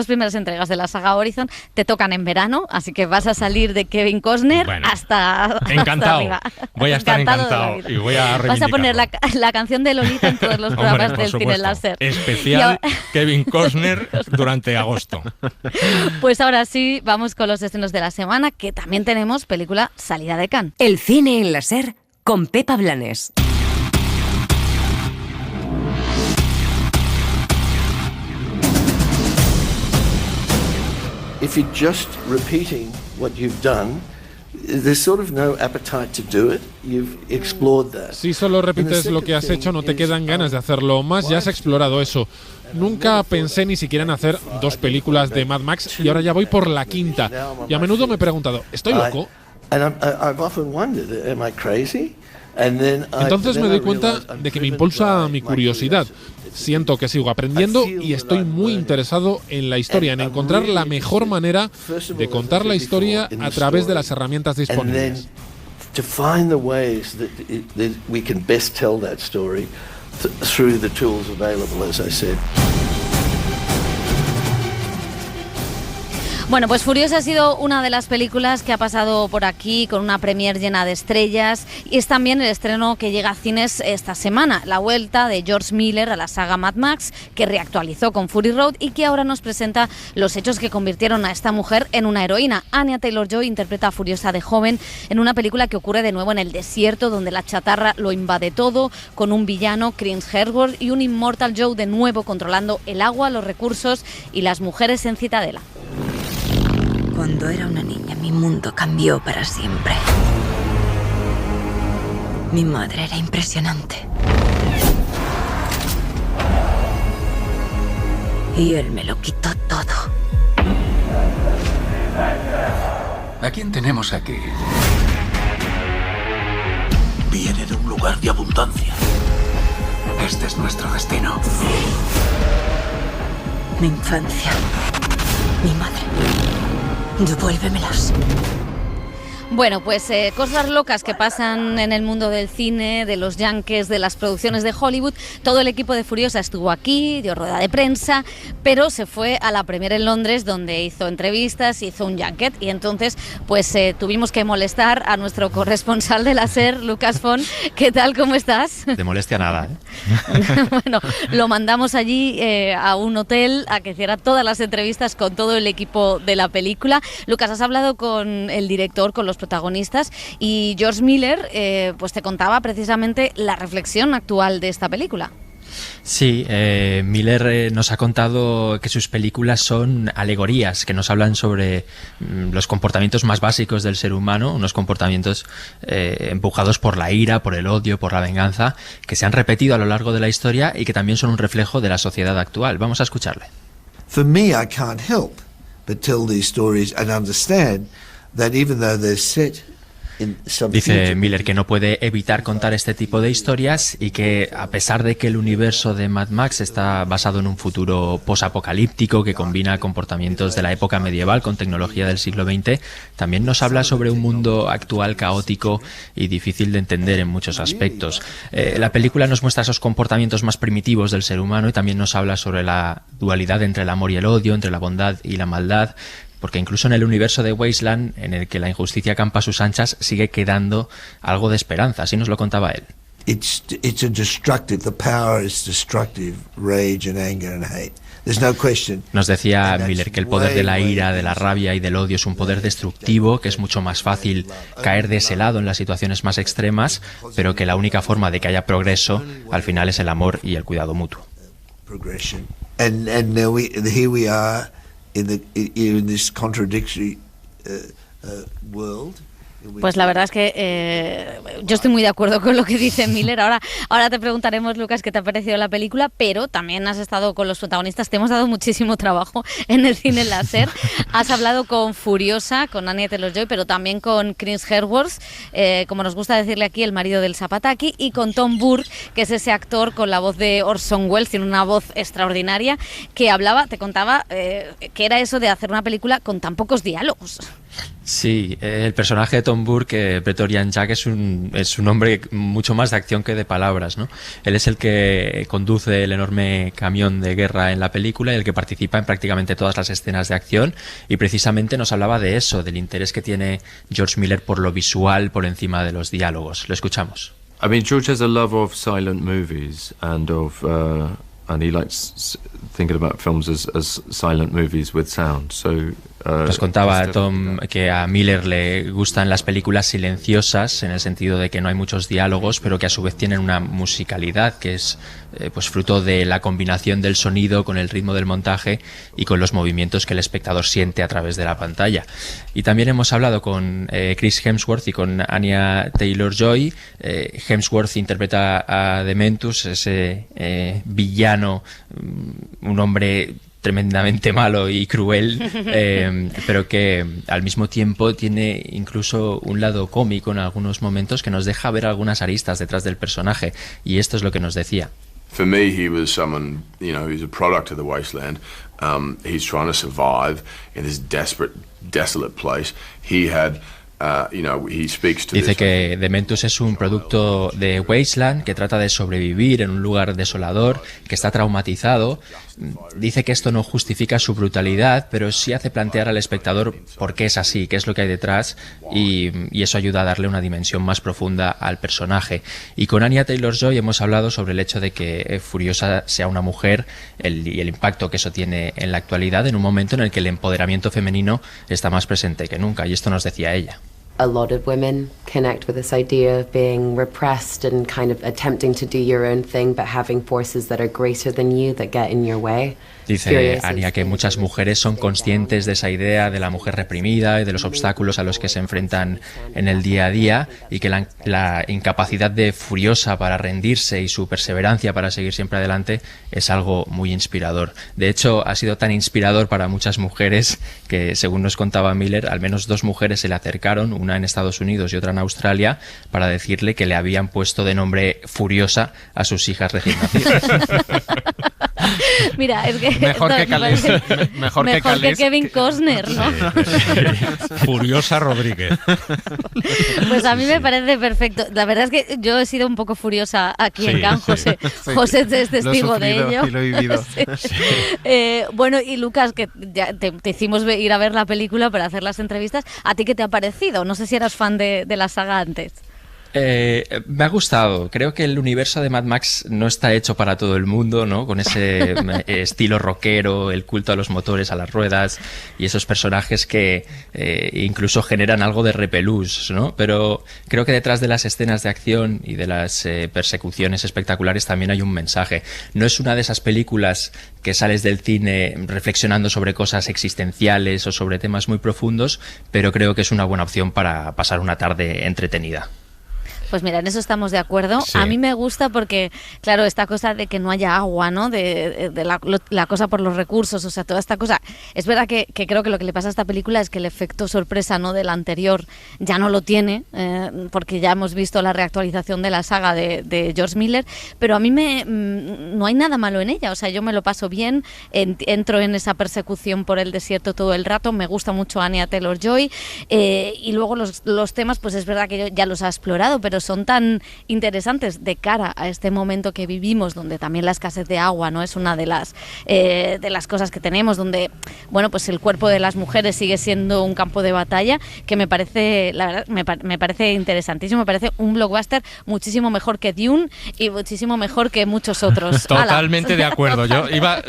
primeras entregas de la saga Horizon te tocan en verano, así que vas a salir de Kevin Costner hasta encantado. arriba. Voy a estar encantado y voy a reivindicarlo. Vas a poner la canción de Lolita en todos los programas del Cine Láser. Especial Kevin Costner durante agosto. Pues ahora sí, vamos con los estrenos de la semana, que también tenemos película salida de Cannes. El Cine en la SER con Pepa Blanes. If you're just repeating what you've done, there's sort of no appetite to do it. You've explored that. Si solo repites lo que has hecho, no te quedan ganas de hacerlo más, ya has explorado eso. Nunca pensé ni siquiera en hacer 2 películas de Mad Max y ahora ya voy por la 5ª. Y a menudo me he preguntado, ¿estoy loco? I've often wondered, am I crazy? Entonces me doy cuenta de que me impulsa mi curiosidad. Siento que sigo aprendiendo y estoy muy interesado en la historia, en encontrar la mejor manera de contar la historia a través de las herramientas disponibles. Bueno, pues Furiosa ha sido una de las películas que ha pasado por aquí con una premier llena de estrellas y es también el estreno que llega a cines esta semana, la vuelta de George Miller a la saga Mad Max, que reactualizó con Fury Road y que ahora nos presenta los hechos que convirtieron a esta mujer en una heroína. Anya Taylor-Joy interpreta a Furiosa de joven en una película que ocurre de nuevo en el desierto, donde la chatarra lo invade todo, con un villano, Chris Hemsworth, y un Immortal Joe de nuevo controlando el agua, los recursos y las mujeres en Citadela. Cuando era una niña, mi mundo cambió para siempre. Mi madre era impresionante. Y él me lo quitó todo. ¿A quién tenemos aquí? Viene de un lugar de abundancia. Este es nuestro destino. Mi infancia. Mi madre. Devuélvemelas. Bueno, pues cosas locas que pasan en el mundo del cine, de los yankees, de las producciones de Hollywood. Todo el equipo de Furiosa estuvo aquí, dio rueda de prensa, pero se fue a la premier en Londres, donde hizo entrevistas, hizo un junket, y entonces pues tuvimos que molestar a nuestro corresponsal de la SER, Lucas Font. ¿Qué tal? ¿Cómo estás? De molestia nada, ¿eh? Bueno, lo mandamos allí a un hotel a que hiciera todas las entrevistas con todo el equipo de la película. Lucas, has hablado con el director, con los protagonistas, y George Miller pues te contaba precisamente la reflexión actual de esta película. Sí, Miller nos ha contado que sus películas son alegorías, que nos hablan sobre los comportamientos más básicos del ser humano, unos comportamientos empujados por la ira, por el odio, por la venganza, que se han repetido a lo largo de la historia y que también son un reflejo de la sociedad actual. Vamos a escucharle. For me, I can't help but tell these stories and understand that even though they're set in some Dice Miller que no puede evitar contar este tipo de historias y que a pesar de que el universo de Mad Max está basado en un futuro posapocalíptico que combina comportamientos de la época medieval con tecnología del siglo XX, también nos habla sobre un mundo actual caótico y difícil de entender en muchos aspectos. La película nos muestra esos comportamientos más primitivos del ser humano y también nos habla sobre la dualidad entre el amor y el odio, entre la bondad y la maldad, porque incluso en el universo de Wasteland, en el que la injusticia campa a sus anchas, sigue quedando algo de esperanza. Así nos lo contaba él. it's a destructive, the power is destructive, rage and anger and hate. There's no question. Nos decía Miller que el poder de la ira, de la rabia y del odio es un poder destructivo, que es mucho más fácil caer de ese lado en las situaciones más extremas, pero que la única forma de que haya progreso al final es el amor y el cuidado mutuo. Progression. And here we are in this contradictory world Pues la verdad es que yo estoy muy de acuerdo con lo que dice Miller. Ahora te preguntaremos, Lucas, qué te ha parecido la película, pero también has estado con los protagonistas. Te hemos dado muchísimo trabajo en el cine láser. Has hablado con Furiosa, con Anya Taylor-Joy, pero también con Chris Hemsworth, como nos gusta decirle aquí, el marido del Zapataki, y con Tom Burke, que es ese actor con la voz de Orson Welles, tiene una voz extraordinaria, que te contaba que era eso de hacer una película con tan pocos diálogos. Sí, el personaje de Tom Burke, Praetorian Jack, es un hombre mucho más de acción que de palabras, ¿no? Él es el que conduce el enorme camión de guerra en la película y el que participa en prácticamente todas las escenas de acción, y precisamente nos hablaba de eso, del interés que tiene George Miller por lo visual por encima de los diálogos. Lo escuchamos. I mean, George has a love of silent movies and he likes thinking about films as silent movies with sound. Nos contaba Tom que a Miller le gustan las películas silenciosas, en el sentido de que no hay muchos diálogos, pero que a su vez tienen una musicalidad que es pues fruto de la combinación del sonido con el ritmo del montaje y con los movimientos que el espectador siente a través de la pantalla. Y también hemos hablado con Chris Hemsworth y con Anya Taylor-Joy. Hemsworth interpreta a Dementus, ese villano, un hombre tremendamente malo y cruel, pero que al mismo tiempo tiene incluso un lado cómico en algunos momentos que nos deja ver algunas aristas detrás del personaje, y esto es lo que nos decía. For me, he was someone, he's a product of the wasteland. He's trying to survive in this desperate, desolate place. He had Dice que Dementus es un producto de Wasteland que trata de sobrevivir en un lugar desolador, que está traumatizado. Dice que esto no justifica su brutalidad, pero sí hace plantear al espectador por qué es así, qué es lo que hay detrás, y eso ayuda a darle una dimensión más profunda al personaje. Y con Anya Taylor-Joy hemos hablado sobre el hecho de que Furiosa sea una mujer y el impacto que eso tiene en la actualidad, en un momento en el que el empoderamiento femenino está más presente que nunca, y esto nos decía ella. A lot of women connect with this idea of being repressed and kind of attempting to do your own thing, but having forces that are greater than you that get in your way. Dice Anya que muchas mujeres son conscientes de esa idea de la mujer reprimida y de los obstáculos a los que se enfrentan en el día a día, y que la incapacidad de Furiosa para rendirse y su perseverancia para seguir siempre adelante es algo muy inspirador. De hecho, ha sido tan inspirador para muchas mujeres que, según nos contaba Miller, al menos 2 mujeres se le acercaron, una en Estados Unidos y otra en Australia, para decirle que le habían puesto de nombre Furiosa a sus hijas recién nacidas. Mira, es que mejor que Calés, mejor que Kevin Costner, ¿no? Furiosa Rodríguez. Pues a mí me parece perfecto. La verdad es que yo he sido un poco furiosa aquí en Cannes, José. José es testigo de ello. Y lo he vivido. Bueno, y Lucas, que ya te hicimos ir a ver la película para hacer las entrevistas. ¿A ti qué te ha parecido? No sé si eras fan de la saga antes. Me ha gustado. Creo que el universo de Mad Max no está hecho para todo el mundo, ¿no? Con ese estilo rockero, el culto a los motores, a las ruedas, y esos personajes que incluso generan algo de repelús, ¿no? Pero creo que detrás de las escenas de acción y de las persecuciones espectaculares también hay un mensaje. No es una de esas películas que sales del cine reflexionando sobre cosas existenciales o sobre temas muy profundos, pero creo que es una buena opción para pasar una tarde entretenida. Pues mira, en eso estamos de acuerdo. Sí. A mí me gusta porque, claro, esta cosa de que no haya agua, ¿no? De la cosa por los recursos, o sea, toda esta cosa. Es verdad que creo que lo que le pasa a esta película es que el efecto sorpresa, ¿no?, del anterior ya no lo tiene, porque ya hemos visto la reactualización de la saga de George Miller, pero a mí no hay nada malo en ella. O sea, yo me lo paso bien, entro en esa persecución por el desierto todo el rato, me gusta mucho Anya Taylor-Joy, y luego los temas, pues es verdad que yo ya los ha explorado, pero son tan interesantes de cara a este momento que vivimos, donde también la escasez de agua no es una de las cosas que tenemos, donde, bueno, pues el cuerpo de las mujeres sigue siendo un campo de batalla, que me parece, la verdad, me parece interesantísimo, me parece un blockbuster muchísimo mejor que Dune y muchísimo mejor que muchos otros. Totalmente de acuerdo. Yo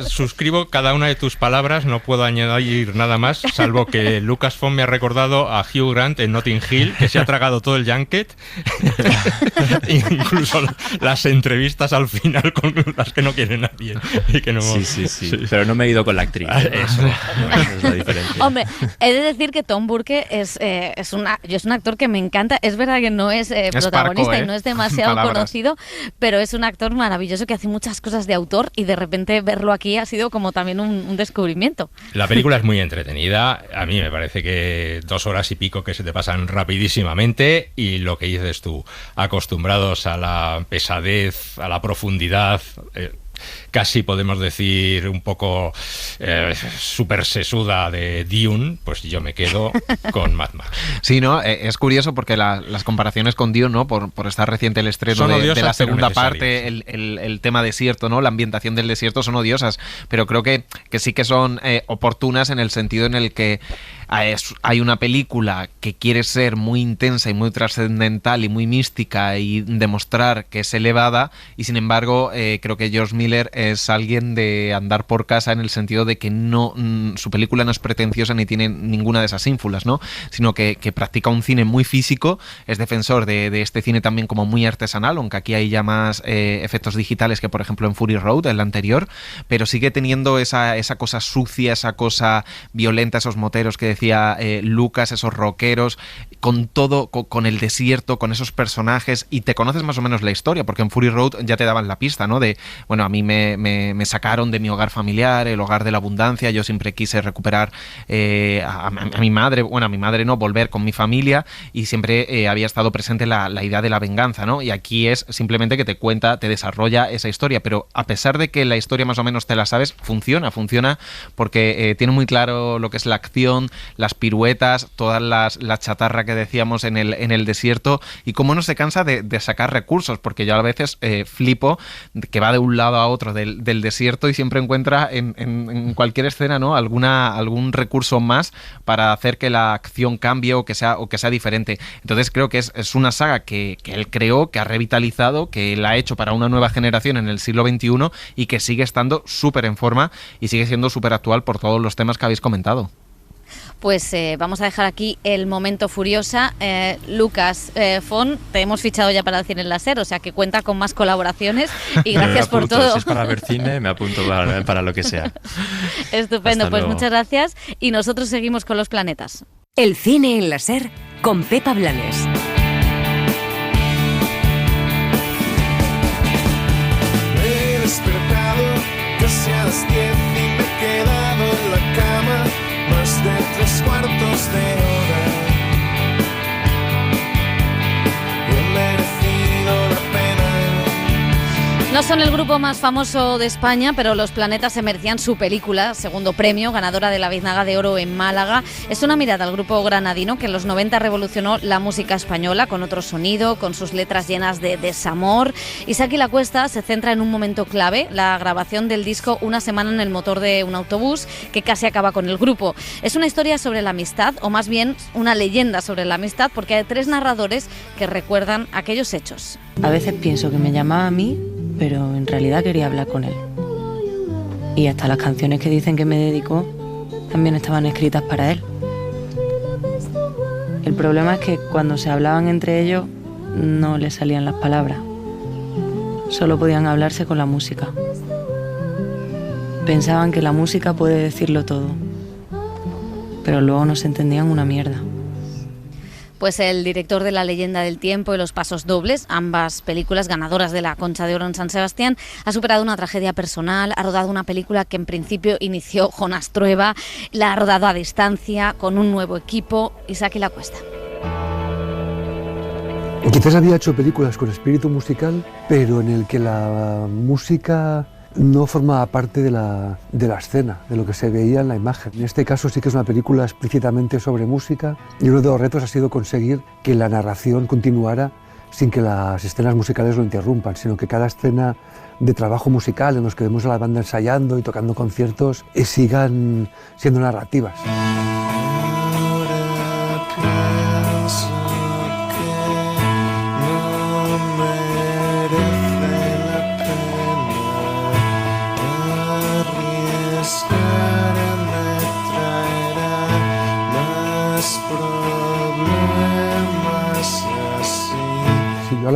suscribo cada una de tus palabras, no puedo añadir nada más, salvo que Lucas Font me ha recordado a Hugh Grant en Notting Hill, que se ha tragado todo el junket. Incluso las entrevistas al final con las que no quiere nadie. Y que no, sí. Pero no me he ido con la actriz. Eso es la diferencia. Hombre, he de decir que Tom Burke es un actor que me encanta. Es verdad que no es protagonista parco, y no es demasiado Palabras. conocido, pero es un actor maravilloso que hace muchas cosas de autor y de repente verlo aquí ha sido como también un descubrimiento. La película es muy entretenida. A mí me parece que 2 horas y pico que se te pasan rapidísimamente, y lo que dices tú, acostumbrados a la pesadez, a la profundidad, casi podemos decir un poco súper sesuda de Dune, pues yo me quedo con Mad Max. Sí, ¿no? Es curioso porque las comparaciones con Dune, ¿no? Por estar reciente el estreno de la segunda parte, el tema desierto, ¿no? La ambientación del desierto son odiosas, pero creo que sí que son oportunas en el sentido en el que hay una película que quiere ser muy intensa y muy trascendental y muy mística y demostrar que es elevada, y sin embargo creo que George Miller es alguien de andar por casa en el sentido de que su película no es pretenciosa ni tiene ninguna de esas ínfulas, ¿no? Sino que practica un cine muy físico, es defensor de este cine también como muy artesanal, aunque aquí hay ya más efectos digitales que por ejemplo en Fury Road, el anterior, pero sigue teniendo esa cosa sucia, esa cosa violenta, esos moteros que decía Lucas, esos rockeros, con todo, con el desierto, con esos personajes, y te conoces más o menos la historia, porque en Fury Road ya te daban la pista, ¿no? De, bueno, a mí me sacaron de mi hogar familiar, el hogar de la abundancia, yo siempre quise recuperar a mi madre, bueno, a mi madre no, volver con mi familia, y siempre había estado presente la idea de la venganza, ¿no? Y aquí es simplemente que te cuenta, te desarrolla esa historia, pero a pesar de que la historia más o menos te la sabes, funciona porque tiene muy claro lo que es la acción, las piruetas, toda la chatarra que decíamos en el desierto, y cómo no se cansa de sacar recursos, porque yo a veces flipo que va de un lado a otro del desierto y siempre encuentra en cualquier escena, ¿no? algún recurso más para hacer que la acción cambie o que sea diferente. Entonces creo que es una saga que él creó, que ha revitalizado, que la ha hecho para una nueva generación en el siglo XXI y que sigue estando súper en forma y sigue siendo súper actual por todos los temas que habéis comentado. Pues vamos a dejar aquí el momento Furiosa. Lucas Font, te hemos fichado ya para el Cine en la SER, o sea que cuenta con más colaboraciones, y gracias por todo. Si es para ver cine, me apunto para lo que sea. Estupendo, pues muchas gracias, y nosotros seguimos con los planetas. El Cine en la SER con Pepa Blanes. Me he despertado casi a las 10 y me he quedado en la cama más de 3/4 de hora. He merecido la pena. No son el grupo más famoso de España, pero Los Planetas se merecían su película, segundo premio, ganadora de la Biznaga de Oro en Málaga. Es una mirada al grupo granadino que en los 90 revolucionó la música española con otro sonido, con sus letras llenas de desamor. Isaki Lacuesta se centra en un momento clave, la grabación del disco Una semana en el motor de un autobús, que casi acaba con el grupo. Es una historia sobre la amistad, o más bien una leyenda sobre la amistad, porque hay 3 narradores que recuerdan aquellos hechos. A veces pienso que me llamaba a mí, pero en realidad quería hablar con él. Y hasta las canciones que dicen que me dedicó también estaban escritas para él. El problema es que cuando se hablaban entre ellos no les salían las palabras. Solo podían hablarse con la música. Pensaban que la música puede decirlo todo, pero luego no se entendían una mierda. Pues el director de La leyenda del tiempo y Los pasos dobles, ambas películas ganadoras de la Concha de Oro en San Sebastián, ha superado una tragedia personal, ha rodado una película que en principio inició Jonas Trueba, la ha rodado a distancia, con un nuevo equipo. Isaki Lacuesta. Quizás había hecho películas con espíritu musical, pero en el que la música no formaba parte de la escena, de lo que se veía en la imagen. En este caso sí que es una película explícitamente sobre música, y uno de los retos ha sido conseguir que la narración continuara sin que las escenas musicales lo interrumpan, sino que cada escena de trabajo musical en los que vemos a la banda ensayando y tocando conciertos sigan siendo narrativas.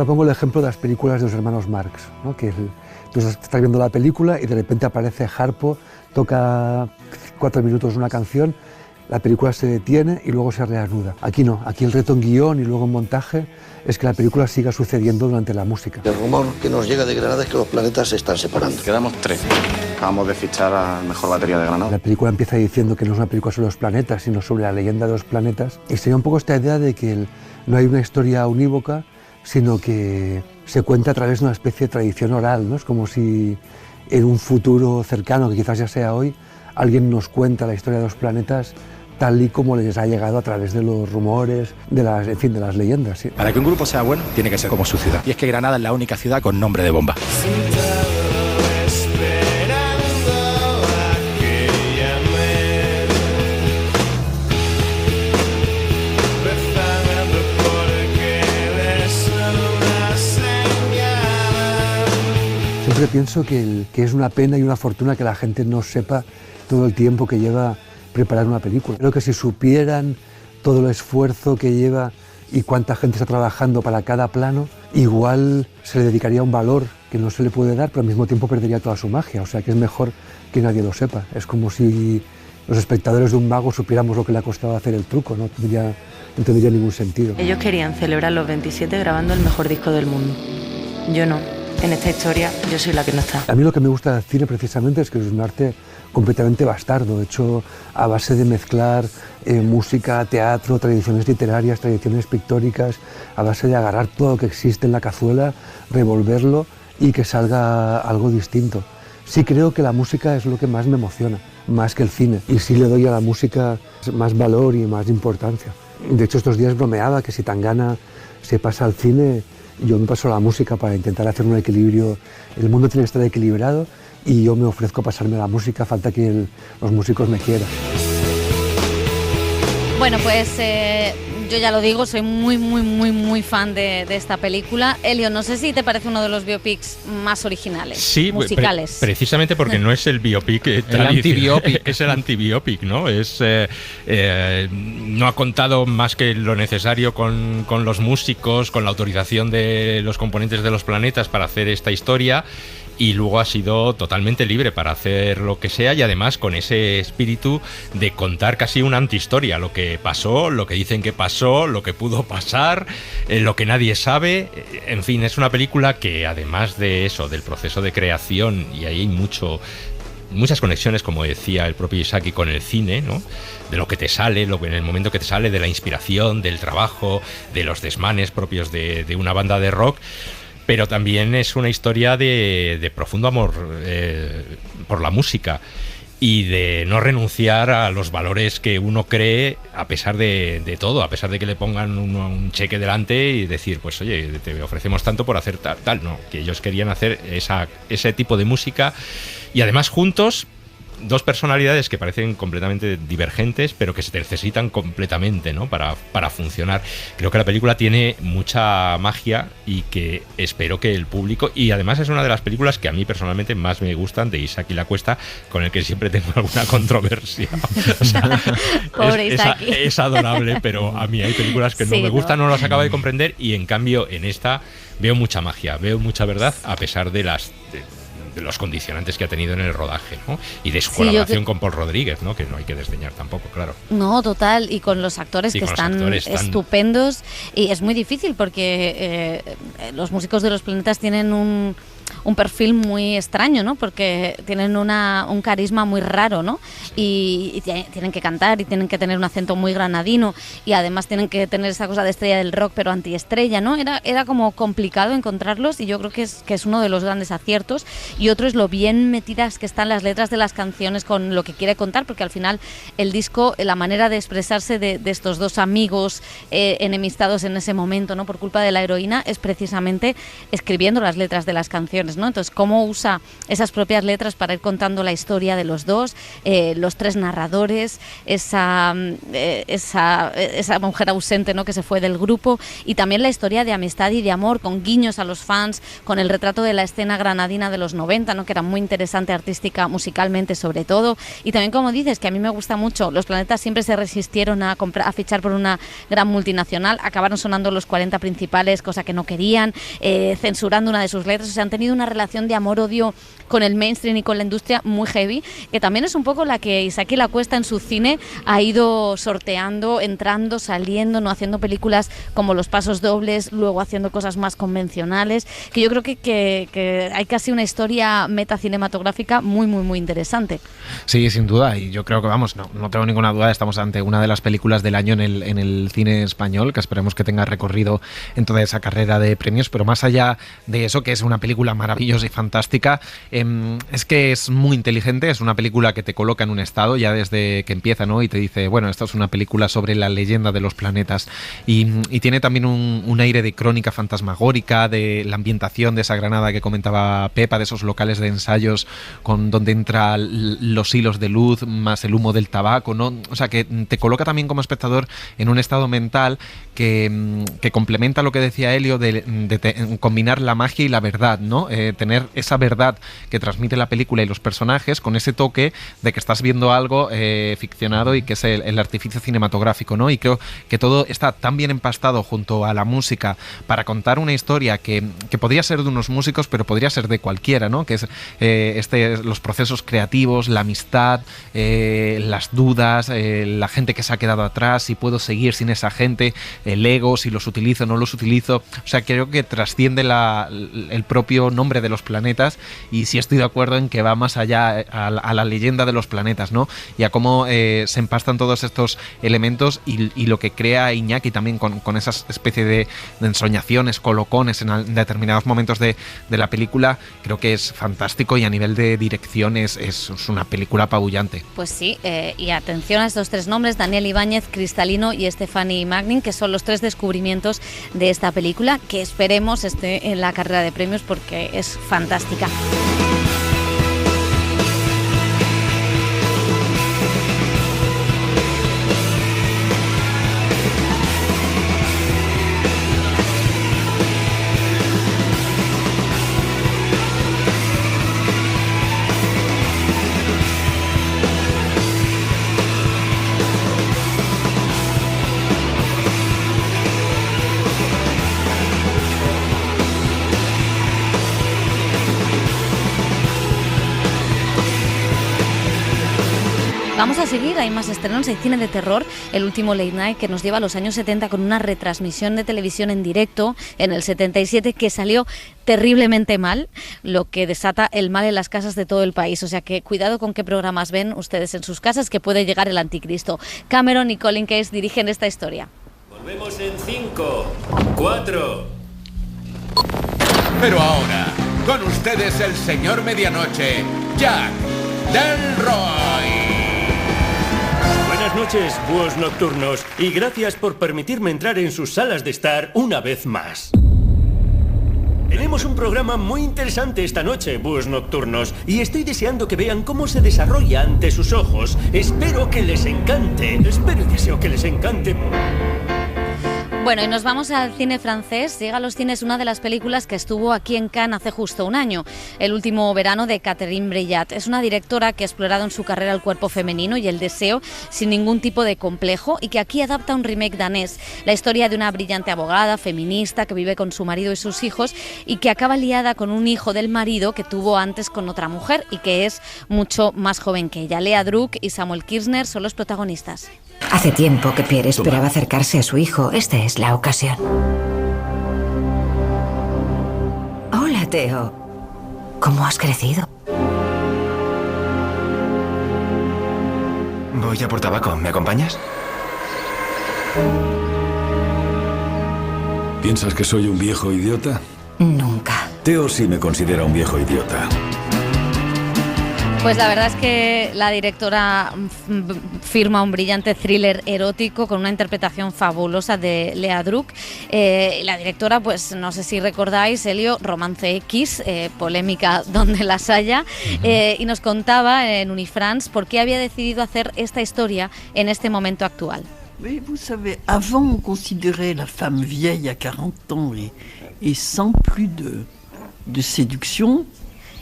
pongo el ejemplo de las películas de los hermanos Marx, ¿no? Que tú estás viendo la película y de repente aparece Harpo, toca 4 minutos una canción, la película se detiene y luego se reanuda. Aquí no, aquí el reto en guión y luego en montaje es que la película siga sucediendo durante la música. El rumor que nos llega de Granada es que los planetas se están separando. Quedamos 3. Acabamos de fichar al mejor batería de Granada. La película empieza diciendo que no es una película sobre los planetas, sino sobre la leyenda de los planetas. Y sería un poco esta idea de que no hay una historia unívoca, sino que se cuenta a través de una especie de tradición oral, ¿no? Es como si en un futuro cercano, que quizás ya sea hoy, alguien nos cuenta la historia de los planetas tal y como les ha llegado a través de los rumores, de las leyendas. Sí. Para que un grupo sea bueno, tiene que ser como su ciudad. Y es que Granada es la única ciudad con nombre de bomba. Siempre pienso que es una pena y una fortuna que la gente no sepa todo el tiempo que lleva preparar una película. Creo que si supieran todo el esfuerzo que lleva y cuánta gente está trabajando para cada plano, igual se le dedicaría un valor que no se le puede dar, pero al mismo tiempo perdería toda su magia. O sea que es mejor que nadie lo sepa. Es como si los espectadores de un mago supiéramos lo que le ha costado hacer el truco, no tendría ningún sentido. Ellos querían celebrar los 27 grabando el mejor disco del mundo. Yo no. En esta historia yo soy la que no está. A mí lo que me gusta del cine precisamente es que es un arte completamente bastardo, hecho a base de mezclar música, teatro, tradiciones literarias, tradiciones pictóricas, a base de agarrar todo lo que existe en la cazuela, revolverlo y que salga algo distinto. Sí creo que la música es lo que más me emociona, más que el cine, y sí le doy a la música más valor y más importancia. De hecho, estos días bromeaba que si Tangana se pasa al cine, yo me paso a la música para intentar hacer un equilibrio. El mundo tiene que estar equilibrado y yo me ofrezco a pasarme a la música, falta que los músicos me quieran. Bueno, pues yo ya lo digo, soy muy fan de esta película. Elio, no sé si te parece uno de los biopics más originales, sí, musicales. Precisamente porque no es el biopic el antibiopic. Es el antibiopic, ¿no? No ha contado más que lo necesario con los músicos, con la autorización de los componentes de los planetas para hacer esta historia. Y luego ha sido totalmente libre para hacer lo que sea y además con ese espíritu de contar casi una antihistoria, lo que pasó, lo que dicen que pasó, lo que pudo pasar, lo que nadie sabe. En fin, es una película que además de eso, del proceso de creación, y ahí hay muchas conexiones, como decía el propio Isaki, con el cine, ¿no? De lo que te sale, en el momento que te sale, de la inspiración, del trabajo, de los desmanes propios de una banda de rock. Pero también es una historia de profundo amor por la música y de no renunciar a los valores que uno cree a pesar de todo, a pesar de que le pongan un cheque delante y decir, pues oye, te ofrecemos tanto por hacer tal. No, que ellos querían hacer ese tipo de música y además juntos. Dos personalidades que parecen completamente divergentes, pero que se necesitan completamente, ¿no? para funcionar. Creo que la película tiene mucha magia y que espero que el público... Y además es una de las películas que a mí personalmente más me gustan, de Isaki Lacuesta, con el que siempre tengo alguna controversia. O sea, es adorable, pero a mí hay películas que no me gustan, no las acabo de comprender, y en cambio en esta veo mucha magia, veo mucha verdad, a pesar de los condicionantes que ha tenido en el rodaje, ¿no? Y de su colaboración con Paul Rodríguez, ¿no? Que no hay que desdeñar tampoco, claro. No, total, y con los actores que están estupendos, y es muy difícil porque los músicos de los planetas tienen un perfil muy extraño, ¿no? Porque tienen un carisma muy raro, ¿no? Y tienen que cantar y tienen que tener un acento muy granadino y además tienen que tener esa cosa de estrella del rock pero antiestrella, ¿no? Era como complicado encontrarlos y yo creo que es uno de los grandes aciertos, y otro es lo bien metidas que están las letras de las canciones con lo que quiere contar, porque al final el disco, la manera de expresarse de estos dos amigos enemistados en ese momento, ¿no? Por culpa de la heroína, es precisamente escribiendo las letras de las canciones canciones, ¿no? Entonces, cómo usa esas propias letras para ir contando la historia de los dos, los tres narradores, esa mujer ausente, ¿no?, que se fue del grupo, y también la historia de amistad y de amor, con guiños a los fans, con el retrato de la escena granadina de los 90, ¿no?, que era muy interesante artística, musicalmente sobre todo, y también, como dices, que a mí me gusta mucho, Los Planetas siempre se resistieron a fichar por una gran multinacional, acabaron sonando los 40 principales, cosa que no querían, censurando una de sus letras, o sea, han tenido una relación de amor-odio con el mainstream y con la industria muy heavy, que también es un poco la que Isaki La Cuesta en su cine ha ido sorteando, entrando, saliendo, no haciendo películas como Los Pasos Dobles, luego haciendo cosas más convencionales, que yo creo que hay casi una historia metacinematográfica muy, muy, muy interesante. Sí, sin duda, y yo creo que, vamos, no tengo ninguna duda, estamos ante una de las películas del año en el cine español, que esperemos que tenga recorrido en toda esa carrera de premios, pero más allá de eso, que es una película maravillosa y fantástica, es que es muy inteligente, es una película que te coloca en un estado ya desde que empieza, ¿no? Y te dice, bueno, esta es una película sobre la leyenda de los planetas, y tiene también un aire de crónica fantasmagórica, de la ambientación de esa Granada que comentaba Pepa, de esos locales de ensayos donde entran los hilos de luz más el humo del tabaco, ¿no? O sea, que te coloca también como espectador en un estado mental que complementa lo que decía Elio de combinar la magia y la verdad, ¿no? Tener esa verdad que transmite la película y los personajes con ese toque de que estás viendo algo ficcionado y que es el artificio cinematográfico, ¿no? Y creo que todo está tan bien empastado junto a la música para contar una historia que podría ser de unos músicos, pero podría ser de cualquiera, ¿no? Que es los procesos creativos, la amistad, las dudas, la gente que se ha quedado atrás, si puedo seguir sin esa gente, el ego, si los utilizo o no los utilizo. O sea, creo que trasciende el propio nombre de los planetas, y sí estoy de acuerdo en que va más allá a la leyenda de los planetas, ¿no? Y a cómo se empastan todos estos elementos y lo que crea Iñaki también con esa especie de ensoñaciones, colocones en determinados momentos de la película. Creo que es fantástico, y a nivel de dirección es una película apabullante. Pues sí, y atención a estos tres nombres: Daniel Ibáñez, Cristalino y Stephanie Magnin, que son los tres descubrimientos de esta película, que esperemos esté en la carrera de premios porque es fantástica. Vamos a seguir, hay más estrenos, hay cine de terror, el último Late Night que nos lleva a los años 70 con una retransmisión de televisión en directo en el 77 que salió terriblemente mal, lo que desata el mal en las casas de todo el país. O sea que cuidado con qué programas ven ustedes en sus casas, que puede llegar el anticristo. Cameron y Colin Case dirigen esta historia. Volvemos en 5, 4... Pero ahora, con ustedes el señor Medianoche, Jack Delroy. Buenas noches, búhos nocturnos, y gracias por permitirme entrar en sus salas de estar una vez más. Tenemos un programa muy interesante esta noche, búhos nocturnos, y estoy deseando que vean cómo se desarrolla ante sus ojos. Espero que les encante. Espero y deseo que les encante. Bueno, y nos vamos al cine francés. Llega a los cines una de las películas que estuvo aquí en Cannes hace justo un año, El último verano, de Catherine Breillat. Es una directora que ha explorado en su carrera el cuerpo femenino y el deseo sin ningún tipo de complejo, y que aquí adapta un remake danés, la historia de una brillante abogada feminista que vive con su marido y sus hijos y que acaba liada con un hijo del marido que tuvo antes con otra mujer y que es mucho más joven que ella. Lea Druck y Samuel Kirchner son los protagonistas. Hace tiempo que Pierre esperaba acercarse a su hijo. Esta es la ocasión. Hola, Theo. ¿Cómo has crecido? Voy a por tabaco. ¿Me acompañas? ¿Piensas que soy un viejo idiota? Nunca. Theo sí me considera un viejo idiota. Pues la verdad es que la directora firma un brillante thriller erótico con una interpretación fabulosa de Lea Druck. La directora, pues no sé si recordáis, Elio, Romance X, polémica donde las haya, y nos contaba en Unifrance por qué había decidido hacer esta historia en este momento actual. Oui, vous savez, avant on considérait la femme vieille à 40 ans et sans plus de séduction.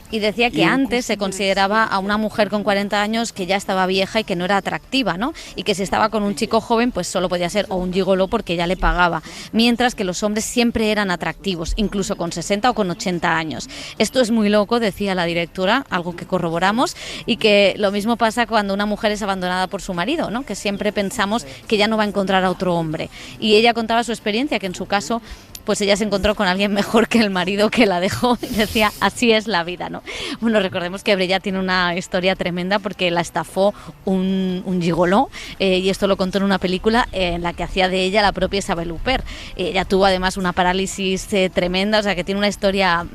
Y decía que antes se consideraba a una mujer con 40 años que ya estaba vieja y que no era atractiva, ¿no? Y que si estaba con un chico joven, pues solo podía ser o un gigoló porque ya le pagaba. Mientras que los hombres siempre eran atractivos, incluso con 60 o con 80 años. Esto es muy loco, decía la directora, algo que corroboramos, y que lo mismo pasa cuando una mujer es abandonada por su marido, ¿no? Que siempre pensamos que ya no va a encontrar a otro hombre. Y ella contaba su experiencia, que en su caso, pues ella se encontró con alguien mejor que el marido que la dejó, y decía, así es la vida, ¿no? Bueno, recordemos que Breillat tiene una historia tremenda porque la estafó un gigoló, y esto lo contó en una película en la que hacía de ella la propia Isabelle Huppert. Ella tuvo además una parálisis tremenda, o sea que tiene una historia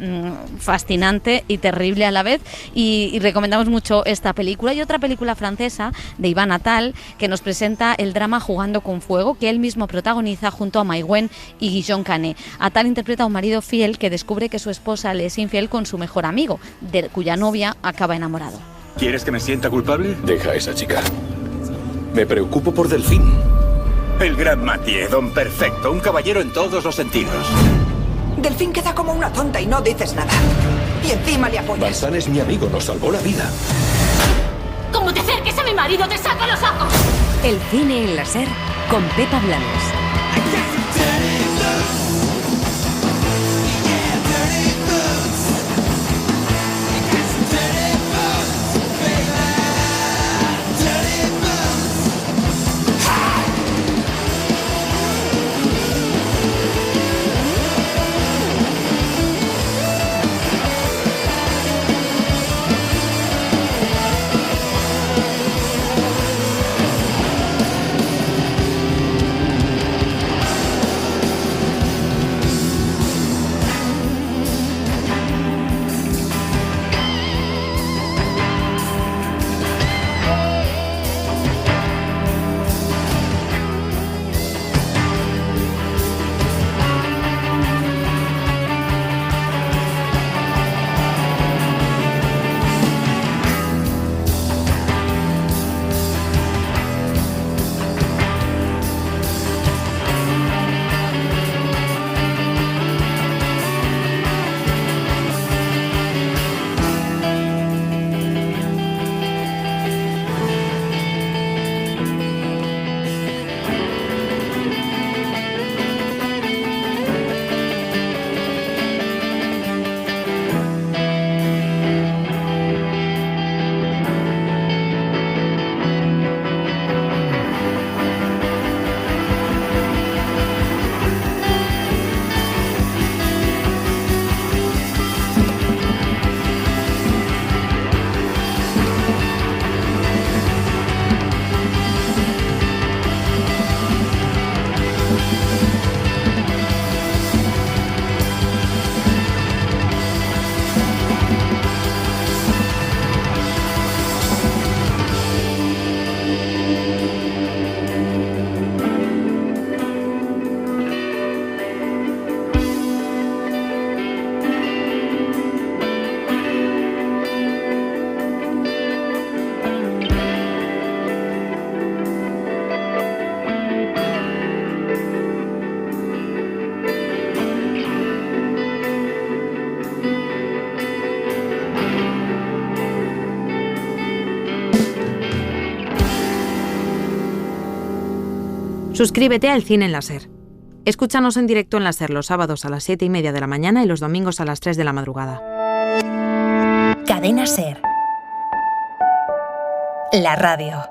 fascinante y terrible a la vez, y recomendamos mucho esta película. Y otra película francesa de Yvan Attal que nos presenta el drama Jugando con Fuego, que él mismo protagoniza junto a Maïwenn y Guillaume Canet. Attal interpreta a un marido fiel que descubre que su esposa le es infiel con su mejor amigo, de cuya novia acaba enamorado. ¿Quieres que me sienta culpable? Deja a esa chica. Me preocupo por Delphine. El gran Mathieu, don perfecto, un caballero en todos los sentidos. Delphine queda como una tonta y no dices nada. Y encima le apoyas. Vincent es mi amigo, nos salvó la vida. Como te acerques a mi marido, te saco los ojos. El cine en la SER con Pepa Blanes. Suscríbete a El Cine en la SER. Escúchanos en directo en la SER los sábados a las 7:30 de la mañana y los domingos a las 3 de la madrugada. Cadena SER. La radio.